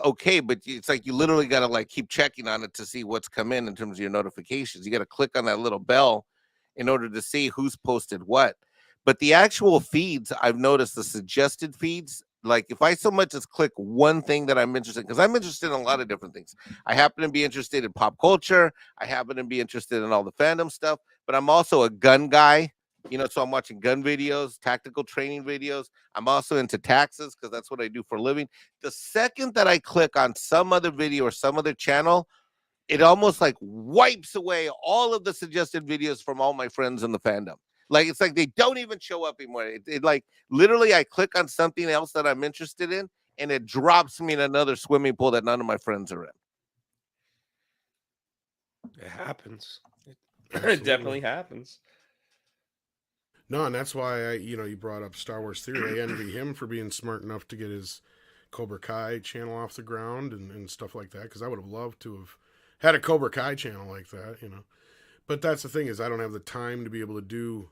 okay, but it's like you literally got to like keep checking on it to see what's come in terms of your notifications. You got to click on that little bell in order to see who's posted what. But the actual feeds, I've noticed the suggested feeds, like if I so much as click one thing that I'm interested in, because I'm interested in a lot of different things. I happen to be interested in pop culture. I happen to be interested in all the fandom stuff, but I'm also a gun guy. So I'm watching gun videos, tactical training videos. I'm also into taxes because that's what I do for a living. The second that I click on some other video or some other channel, it almost like wipes away all of the suggested videos from all my friends in the fandom. Like it's like they don't even show up anymore. It like literally I click on something else that I'm interested in and it drops me in another swimming pool that none of my friends are in. It happens. It definitely happens. No, and that's why you brought up Star Wars Theory. I envy him for being smart enough to get his Cobra Kai channel off the ground and stuff like that, because I would have loved to have had a Cobra Kai channel like that, But that's the thing, is I don't have the time to be able to do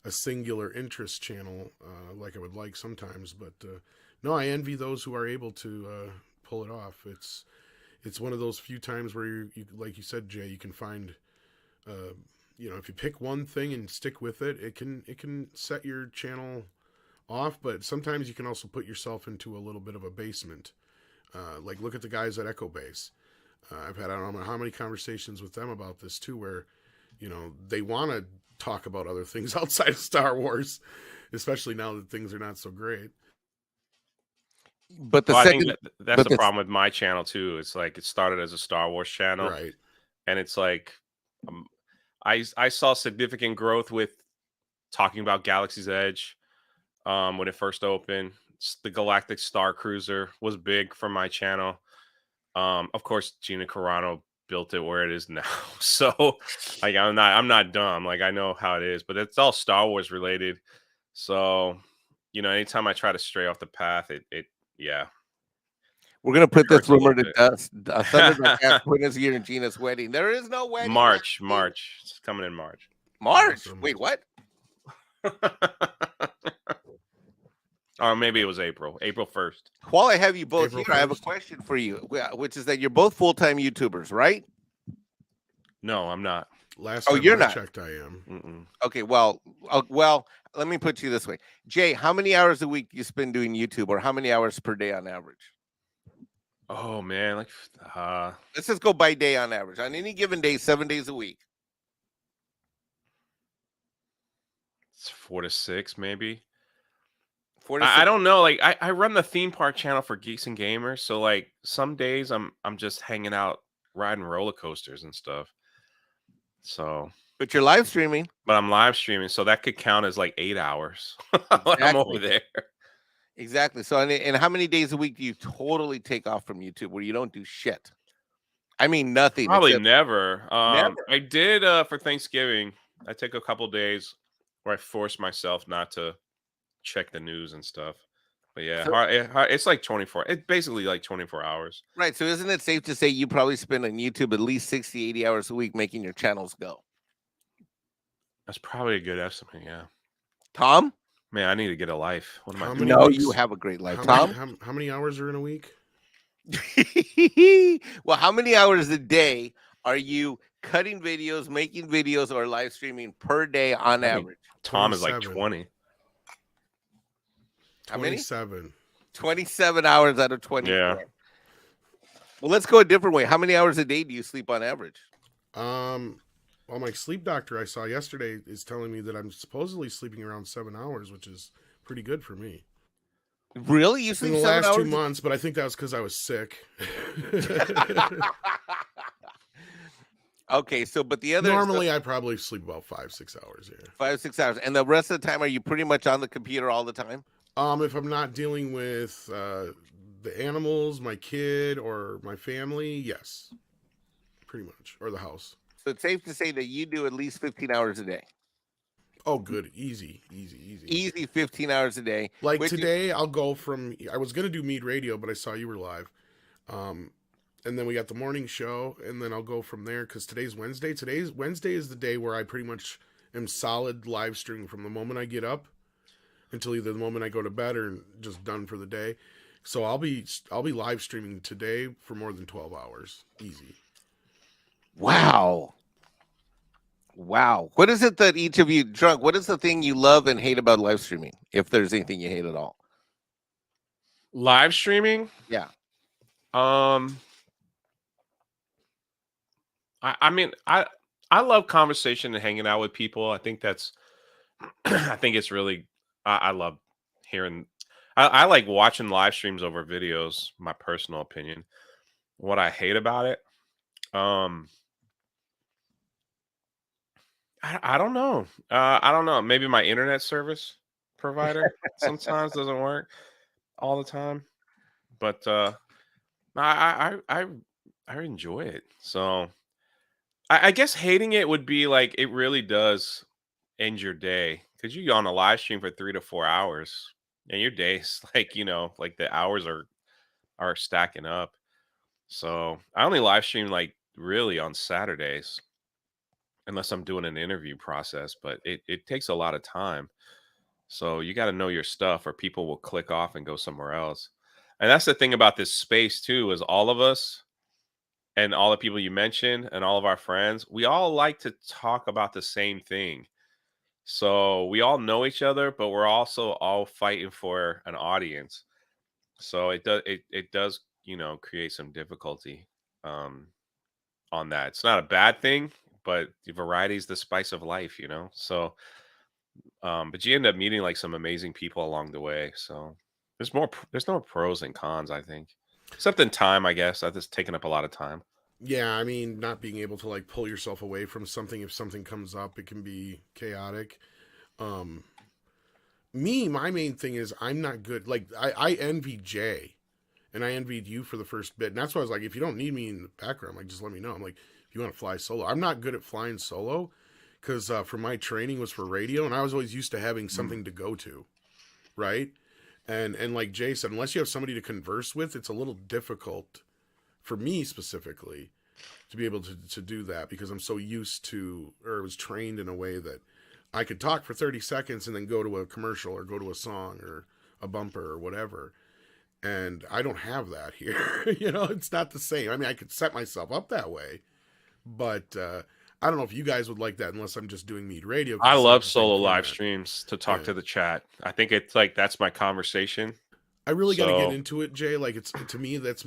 a singular interest channel like I would like sometimes. But no, I envy those who are able to pull it off. It's one of those few times where you like you said, Jay, you can find if you pick one thing and stick with it, it can set your channel off. But sometimes you can also put yourself into a little bit of a basement. Like look at the guys at Echo Base. I've had I don't know how many conversations with them about this too, where they want to talk about other things outside of Star Wars, especially now that things are not so great. But I think that's the problem with my channel too. It's like it started as a Star Wars channel, right? And it's like I saw significant growth with talking about Galaxy's Edge when it first opened. The Galactic Star Cruiser was big for my channel. Of course, Gina Carano built it where it is now. So like I'm not dumb. Like I know how it is, but it's all Star Wars related. So, anytime I try to stray off the path, it yeah. We're gonna put this rumor to bit. dust. Thunder Quinn year in Gina's wedding. There is no wedding. March. It's coming in March. March. Wait, what? Or maybe it was April 1st. While I have you both April here, I have a 1st. question for you, which is that you're both full-time YouTubers, right? No, I'm not. Last Oh, time you're I not. checked, I am. Mm-mm. Okay, well, let me put you this way. Jay, how many hours a week do you spend doing YouTube, or how many hours per day on average? Oh man, like Let's just go by day on average. On any given day, 7 days a week. it's 4 to 6 maybe. 4 to 6. I don't know. Like I run the theme park channel for Geeks and Gamers, so like some days I'm just hanging out riding roller coasters and stuff. So, But you're live streaming. but I'm live streaming, so that could count as like 8 hours when I'm over there. Exactly. So, and how many days a week do you totally take off from YouTube where you don't do shit? I mean, nothing. Probably except- never. Never? I did for Thanksgiving. I take a couple days where I force myself not to check the news and stuff. But yeah, So, it's like 24. It's basically like 24 hours. right. So isn't it safe to say you probably spend on YouTube at least 60, 80 hours a week making your channels go? That's probably a good estimate. Yeah. Tom? Man, I need to get a life. What am I How doing? many No, weeks? you have a great life. How Tom? many how many hours are in a week? Well, how many hours a day are you cutting videos, making videos, or live streaming per day on I think average? Tom is like 27. 20. How many? 27. 27 hours out of 24. Yeah. Well, let's go a different way. How many hours a day do you sleep on average? Well, my sleep doctor I saw yesterday is telling me that I'm supposedly sleeping around 7 hours, which is pretty good for me. Really? You In sleep the 7 last 2 hours? months, but I think that was because I was sick. Okay, so but the other Normally, I probably sleep about 5-6 hours. Yeah. 5, 6 hours, and the rest of the time, are you pretty much on the computer all the time? If I'm not dealing with the animals, my kid, or my family, yes, pretty much, or the house. So it's safe to say that you do at least 15 hours a day. Oh, good, easy. Easy 15 hours a day. Like which is- today, I'll go from. I was gonna do Mead Radio, but I saw you were live, and then we got the morning show, and then I'll go from there because today's Wednesday. Today's Wednesday is the day where I pretty much am solid live streaming from the moment I get up until either the moment I go to bed or just done for the day. So I'll be live streaming today for more than 12 hours, easy. Wow. What is it that each of you drunk? What is the thing you love and hate about live streaming? If there's anything you hate at all. Live streaming? Yeah. I mean, I love conversation and hanging out with people. I think that's I think it's really I love hearing I like watching live streams over videos, my personal opinion. What I hate about it, I don't know. I don't know. Maybe my internet service provider sometimes doesn't work all the time. But I enjoy it. So I guess hating it would be like it really does end your day because you go on a live stream for 3 to 4 hours and your day's like like the hours are stacking up. So I only live stream like really on Saturdays unless I'm doing an interview process, but it takes a lot of time. So you got to know your stuff or people will click off and go somewhere else. And that's the thing about this space too, is all of us and all the people you mentioned and all of our friends, we all like to talk about the same thing. So we all know each other, but we're also all fighting for an audience. So it does, create some difficulty on that. It's not a bad thing, but the variety is the spice of life. So but you end up meeting like some amazing people along the way. So there's no pros and cons, I think. Except in time, I guess. That's just taking up a lot of time. Yeah, I mean, not being able to like pull yourself away from something if something comes up, it can be chaotic. My main thing is I'm not good. Like I envy Jay, and I envied you for the first bit, and that's why I was like, if you don't need me in the background, like just let me know. I'm like, if you want to fly solo, I'm not good at flying solo because for my training was for radio, and I was always used to having something to go to, right? And like Jay said, unless you have somebody to converse with, it's a little difficult for me specifically to be able to do that because I'm so used to, or was trained in a way that I could talk for 30 seconds and then go to a commercial or go to a song or a bumper or whatever. And I don't have that here. It's not the same. I mean, I could set myself up that way, but I don't know if you guys would like that unless I'm just doing Mead Radio. I love solo live streams to talk to the chat. I think it's like that's my conversation. I really got to get into it, Jay. Like to me, that's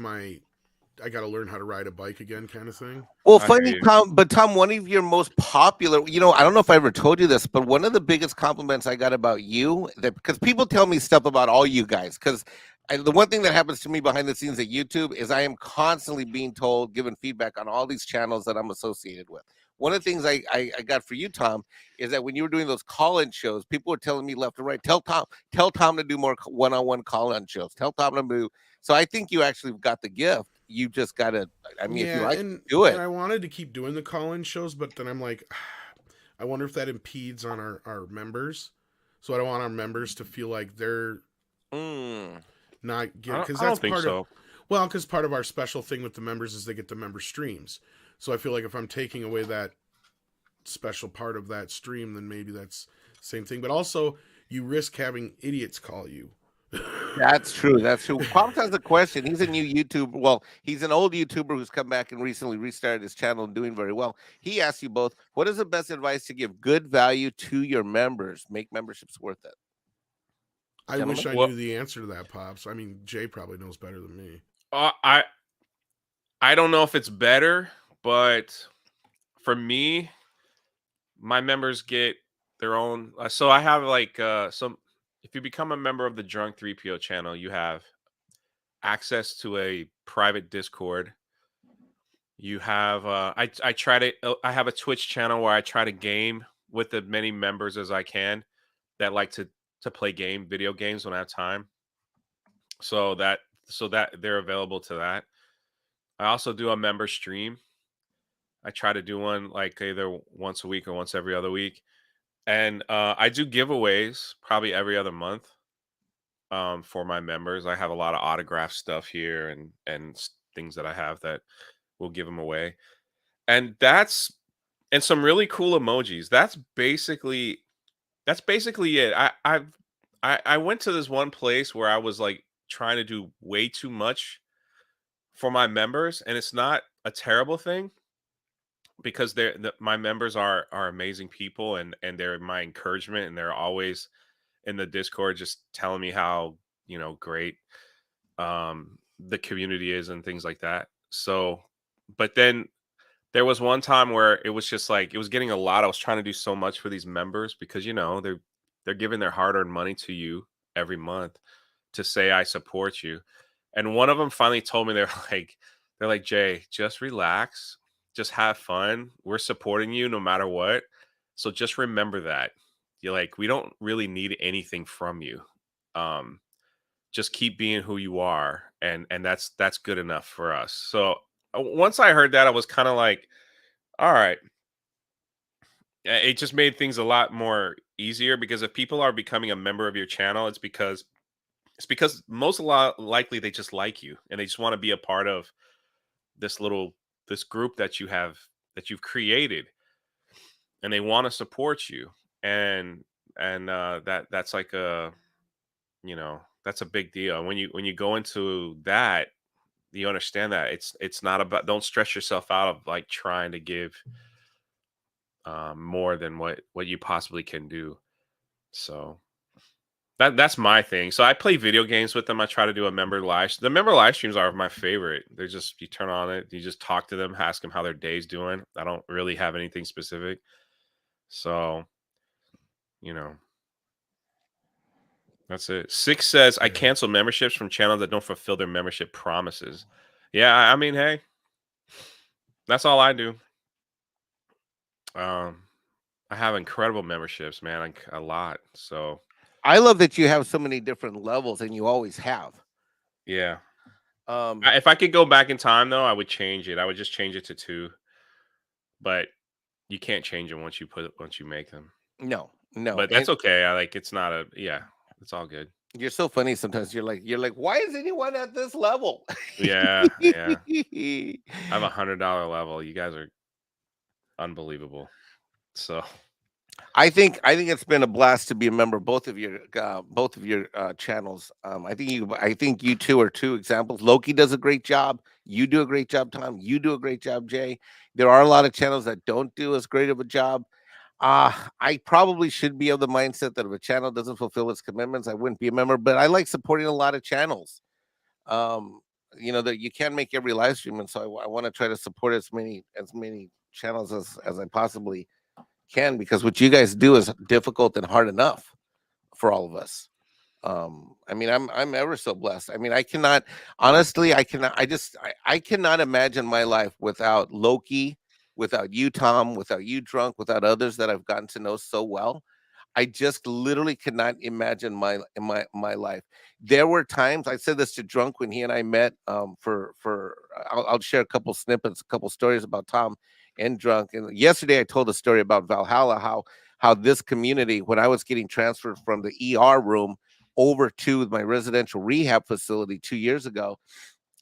I got to learn how to ride a bike again kind of thing. Well, funny, Tom, one of your most popular, I don't know if I ever told you this, but one of the biggest compliments I got about you, because people tell me stuff about all you guys, because the one thing that happens to me behind the scenes at YouTube is I am constantly being told, given feedback on all these channels that I'm associated with. One of the things I got for you, Tom, is that when you were doing those call-in shows, people were telling me left and right, tell Tom to do more one-on-one call-in shows. Tell Tom to move. So I think you actually got the gift. You just got to, if you like, do it. And I wanted to keep doing the call-in shows, but then I'm like, I wonder if that impedes on our members. So I don't want our members to feel like they're Mm. Not get I because don't that's think part of so. well, because part of our special thing with the members is they get the member streams. So I feel like if I'm taking away that special part of that stream, then maybe that's the same thing. But also, you risk having idiots call you. That's true. That's true. Pops has a question. He's a new YouTuber. Well, he's an old YouTuber who's come back and recently restarted his channel and doing very well. He asked you both, what is the best advice to give good value to your members? Make memberships worth it. I wish Gentlemen? I Well, knew the answer to that, Pops. I mean, Jay probably knows better than me. I don't know if it's better, but for me, my members get their own. So I have like some. If you become a member of the Drunk 3PO channel, you have access to a private Discord. You have I try to I have a Twitch channel where I try to game with as many members as I can that like to play video games when I have time. So that they're available to that. I also do a member stream. I try to do one like either once a week or once every other week. And I do giveaways probably every other month for my members. I have a lot of autograph stuff here and things that I have that will give them away. And some really cool emojis. That's basically it. I went to this one place where I was like trying to do way too much for my members, and it's not a terrible thing because my members are amazing people, and they're my encouragement, and they're always in the Discord just telling me how great the community is and things like that. So, but then there was one time where it was just like it was getting a lot. I was trying to do so much for these members because they're giving their hard-earned money to you every month to say I support you. And one of them finally told me they're like Jay, just relax, just have fun. We're supporting you no matter what. So just remember that. You're like, we don't really need anything from you. Um, just keep being who you are, and that's good enough for us. So once I heard that, I was kind of like, all right. It just made things a lot more easier because if people are becoming a member of your channel, it's because most a lot likely they just like you and they just want to be a part of this group that you've created, and they want to support you. And that's like that's a big deal. When you go into that, you understand that it's not about, don't stress yourself out of like trying to give more than what you possibly can do. So that's my thing. So I play video games with them. I try to do a member live. The member live streams are my favorite. They're just, you turn on it, you just talk to them, ask them how their day's doing. I don't really have anything specific. So, that's it. Six says I Yeah. cancel memberships from channels that don't fulfill their membership promises. Yeah, I mean, hey, that's all I do. I have incredible memberships, man, like a lot. So I love that you have so many different levels, and you always have. yeah. Um, If I could go back in time, though, I would change it. I would just change it to 2, but you can't change them once you make them. no, no, But that's okay. It's not it's all good. you're so funny sometimes. You're like, why is anyone at this level? Yeah, yeah. I have $100 level. You guys are unbelievable. So I think it's been a blast to be a member of both of your channels. I think you two are two examples. Loki does a great job. You do a great job, Tom. You do a great job, Jay. There are a lot of channels that don't do as great of a job. I probably should be of the mindset that if a channel doesn't fulfill its commitments, I wouldn't be a member. But I like supporting a lot of channels. Um, that you can't make every live stream, and so I want to try to support as many channels as I possibly can, because what you guys do is difficult and hard enough for all of us. I mean, I'm ever so blessed. I mean, I cannot honestly, I cannot imagine my life without Loki, without you, Tom, without you, Drunk, without others that I've gotten to know so well. I just literally could not imagine my life. There were times I said this to Drunk when he and I met. I'll share a couple snippets, a couple stories about Tom and Drunk. And yesterday I told a story about Valhalla, how this community, when I was getting transferred from the ER room over to my residential rehab facility 2 years ago,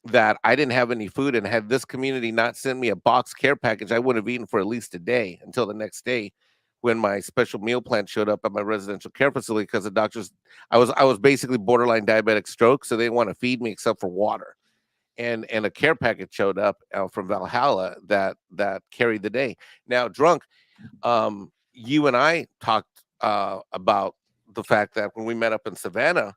that I didn't have any food, and had this community not sent me a box care package, I wouldn't have eaten for at least a day, until the next day when my special meal plan showed up at my residential care facility, because the doctors, I was basically borderline diabetic stroke, so they didn't want to feed me except for water. And a care package showed up from Valhalla that carried the day. Now, Drunk, you and I talked about the fact that when we met up in Savannah,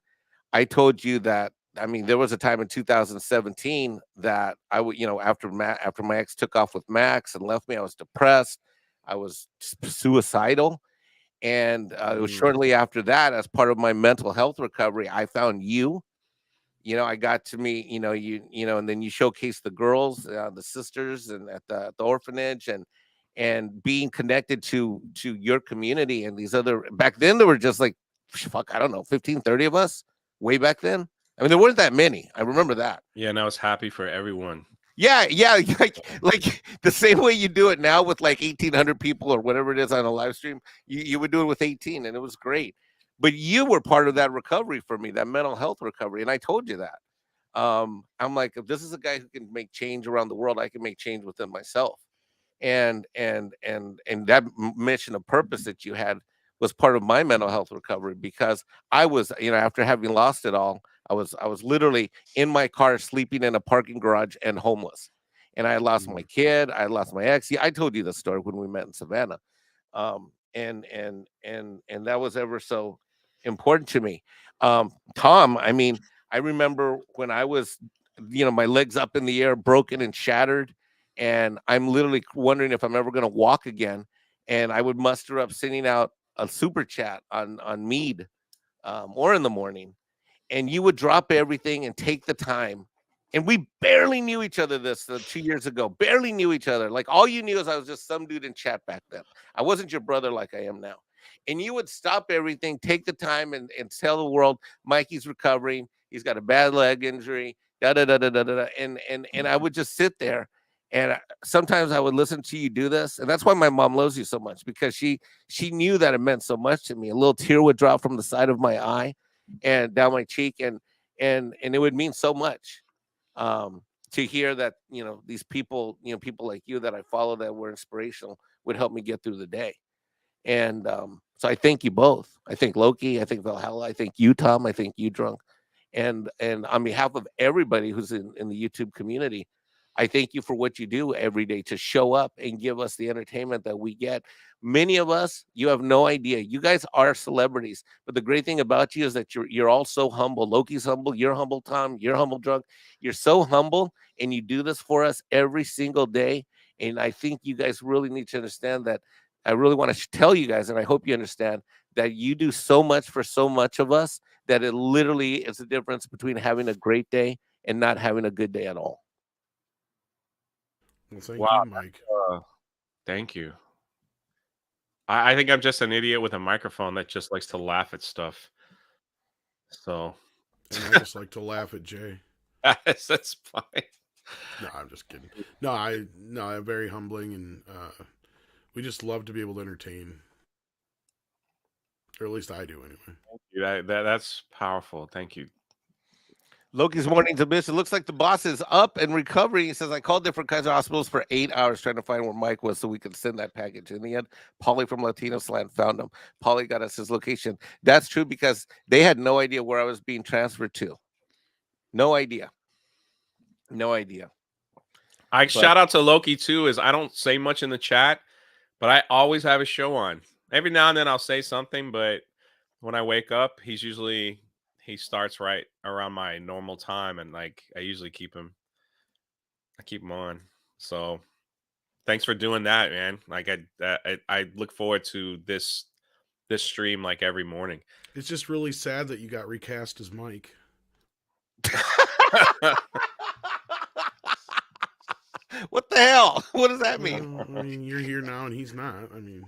I told you that, I mean, there was a time in 2017 that I would, after my ex took off with Max and left me, I was depressed, I was suicidal, and it was shortly after that, as part of my mental health recovery, I found you. I got to meet, and then you showcased the girls, the sisters, and at the orphanage, and being connected to your community, and these other, back then there were just like, fuck, I don't know, 15, 30 of us way back then. I mean, there weren't that many. I remember that. Yeah, and I was happy for everyone. Yeah, like the same way you do it now with like 1,800 people or whatever it is on a live stream, you would do it with 18, and it was great. But you were part of that recovery for me, that mental health recovery, and I told you that. I'm like, if this is a guy who can make change around the world, I can make change within myself. And that mission of purpose that you had was part of my mental health recovery, because I was, after having lost it all, I was literally in my car, sleeping in a parking garage, and homeless. And I had lost my kid, I had lost my ex. Yeah, I told you the story when we met in Savannah. And that was ever so important to me. Tom, I mean, I remember when I was, my legs up in the air, broken and shattered, and I'm literally wondering if I'm ever going to walk again. And I would muster up sending out a super chat on Mead, or in the morning, and you would drop everything and take the time. And we barely knew each other 2 years ago, barely knew each other. Like, all you knew is I was just some dude in chat back then. I wasn't your brother like I am now. And you would stop everything, take the time, and tell the world, Mikey's recovering. He's got a bad leg injury, da da da da da da. And I would just sit there, and sometimes I would listen to you do this. And that's why my mom loves you so much, because she knew that it meant so much to me. A little tear would drop from the side of my eye and down my cheek, and it would mean so much to hear that, these people, people like you that I follow that were inspirational, would help me get through the day. And so I thank you both. I thank Loki, I thank Valhalla, I thank you, Tom, I thank you, Drunk. And on behalf of everybody who's in the YouTube community, I thank you for what you do every day to show up and give us the entertainment that we get. Many of us, you have no idea. You guys are celebrities, but the great thing about you is that you're all so humble. Loki's humble, you're humble, Tom, you're humble, Drunk. You're so humble, and you do this for us every single day. And I think you guys really need to understand that. I really want to tell you guys, and I hope you understand, that you do so much for so much of us, that it literally is the difference between having a great day and not having a good day at all. Well, thank Wow, you, Mike. Thank you. I think I'm just an idiot with a microphone that just likes to laugh at stuff. So And I just like to laugh at Jay. that's fine. No, I'm just kidding. No, I'm very humbling, and we just love to be able to entertain, or at least I do anyway. Thank you. That's powerful. Thank you. Loki's morning to miss. It looks like the boss is up and recovering. He says, I called different kinds of hospitals for 8 hours trying to find where Mike was so we could send that package. In the end, Polly from Latino Slant found him. Polly got us his location. That's true, because they had no idea where I was being transferred to. No idea. No idea. Shout out to Loki too, is I don't say much in the chat, but I always have a show on. Every now and then I'll say something, but when I wake up, he starts right around my normal time, and like I usually keep him on. So thanks for doing that, man. Like I look forward to this stream like every morning. It's just really sad that you got recast as Mike. What the hell? What does that mean? Well, I mean, you're here now and he's not. I mean,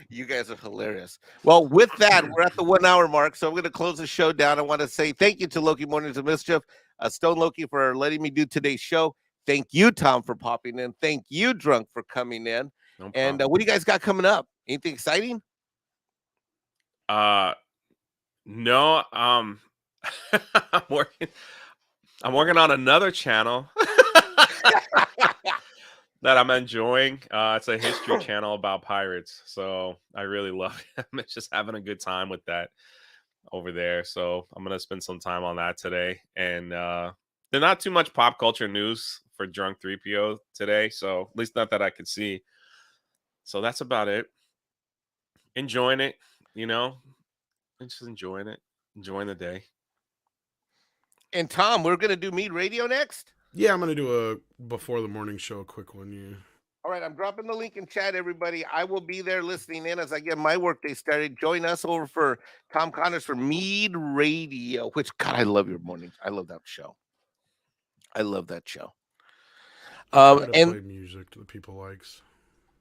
you guys are hilarious. Well, with that, we're at the 1 hour mark, so I'm going to close the show down. I want to say thank you to Loki Mornings of Mischief, Stone Loki, for letting me do today's show. Thank you, Tom, for popping in. Thank you, Drunk, for coming in. No and what do you guys got coming up? Anything exciting? No, I'm working. I'm working on another channel that I'm enjoying. It's a history channel about pirates, so I really love it. I'm just having a good time with that over there. So I'm gonna spend some time on that today. And there's not too much pop culture news for Drunk 3PO today, so at least not that I could see. So that's about it. Enjoying it, just enjoying it, enjoying the day. And Tom, we're gonna do Mead Radio next. Yeah, I'm gonna do a before the morning show, a quick one. Yeah. All right, I'm dropping the link in chat, everybody. I will be there listening in as I get my workday started. Join us over for Tom Connors for Mead Radio, which, God, I love your mornings. I love that show. I love that show. Try to And play music that people likes.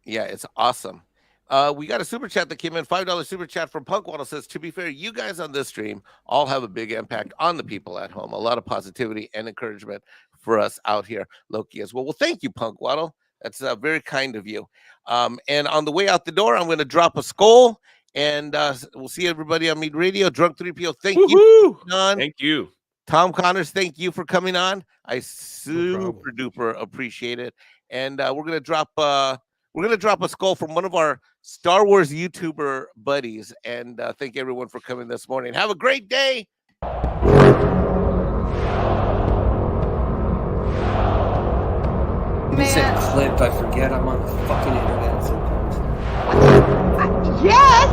yeah, it's awesome. We got a super chat that came in, $5 super chat from Punk Waddle says, to be fair, you guys on this stream all have a big impact on the people at home. A lot of positivity and encouragement for us out here, Loki, as well. Well, thank you, Punk Waddle. That's very kind of you. And on the way out the door, I'm going to drop a skull, and we'll see everybody on Mead Radio. Drunk 3PO, thank you, Don. Thank you. Tom Connors, thank you for coming on. I super duper appreciate it. And we're gonna drop a skull from one of our Star Wars YouTuber buddies. And thank everyone for coming this morning. Have a great day. You said clip, I forget I'm on the fucking internet sometimes. Yes!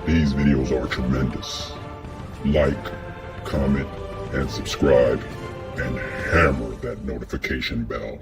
These videos are tremendous. Like, comment, and subscribe, and hammer that notification bell.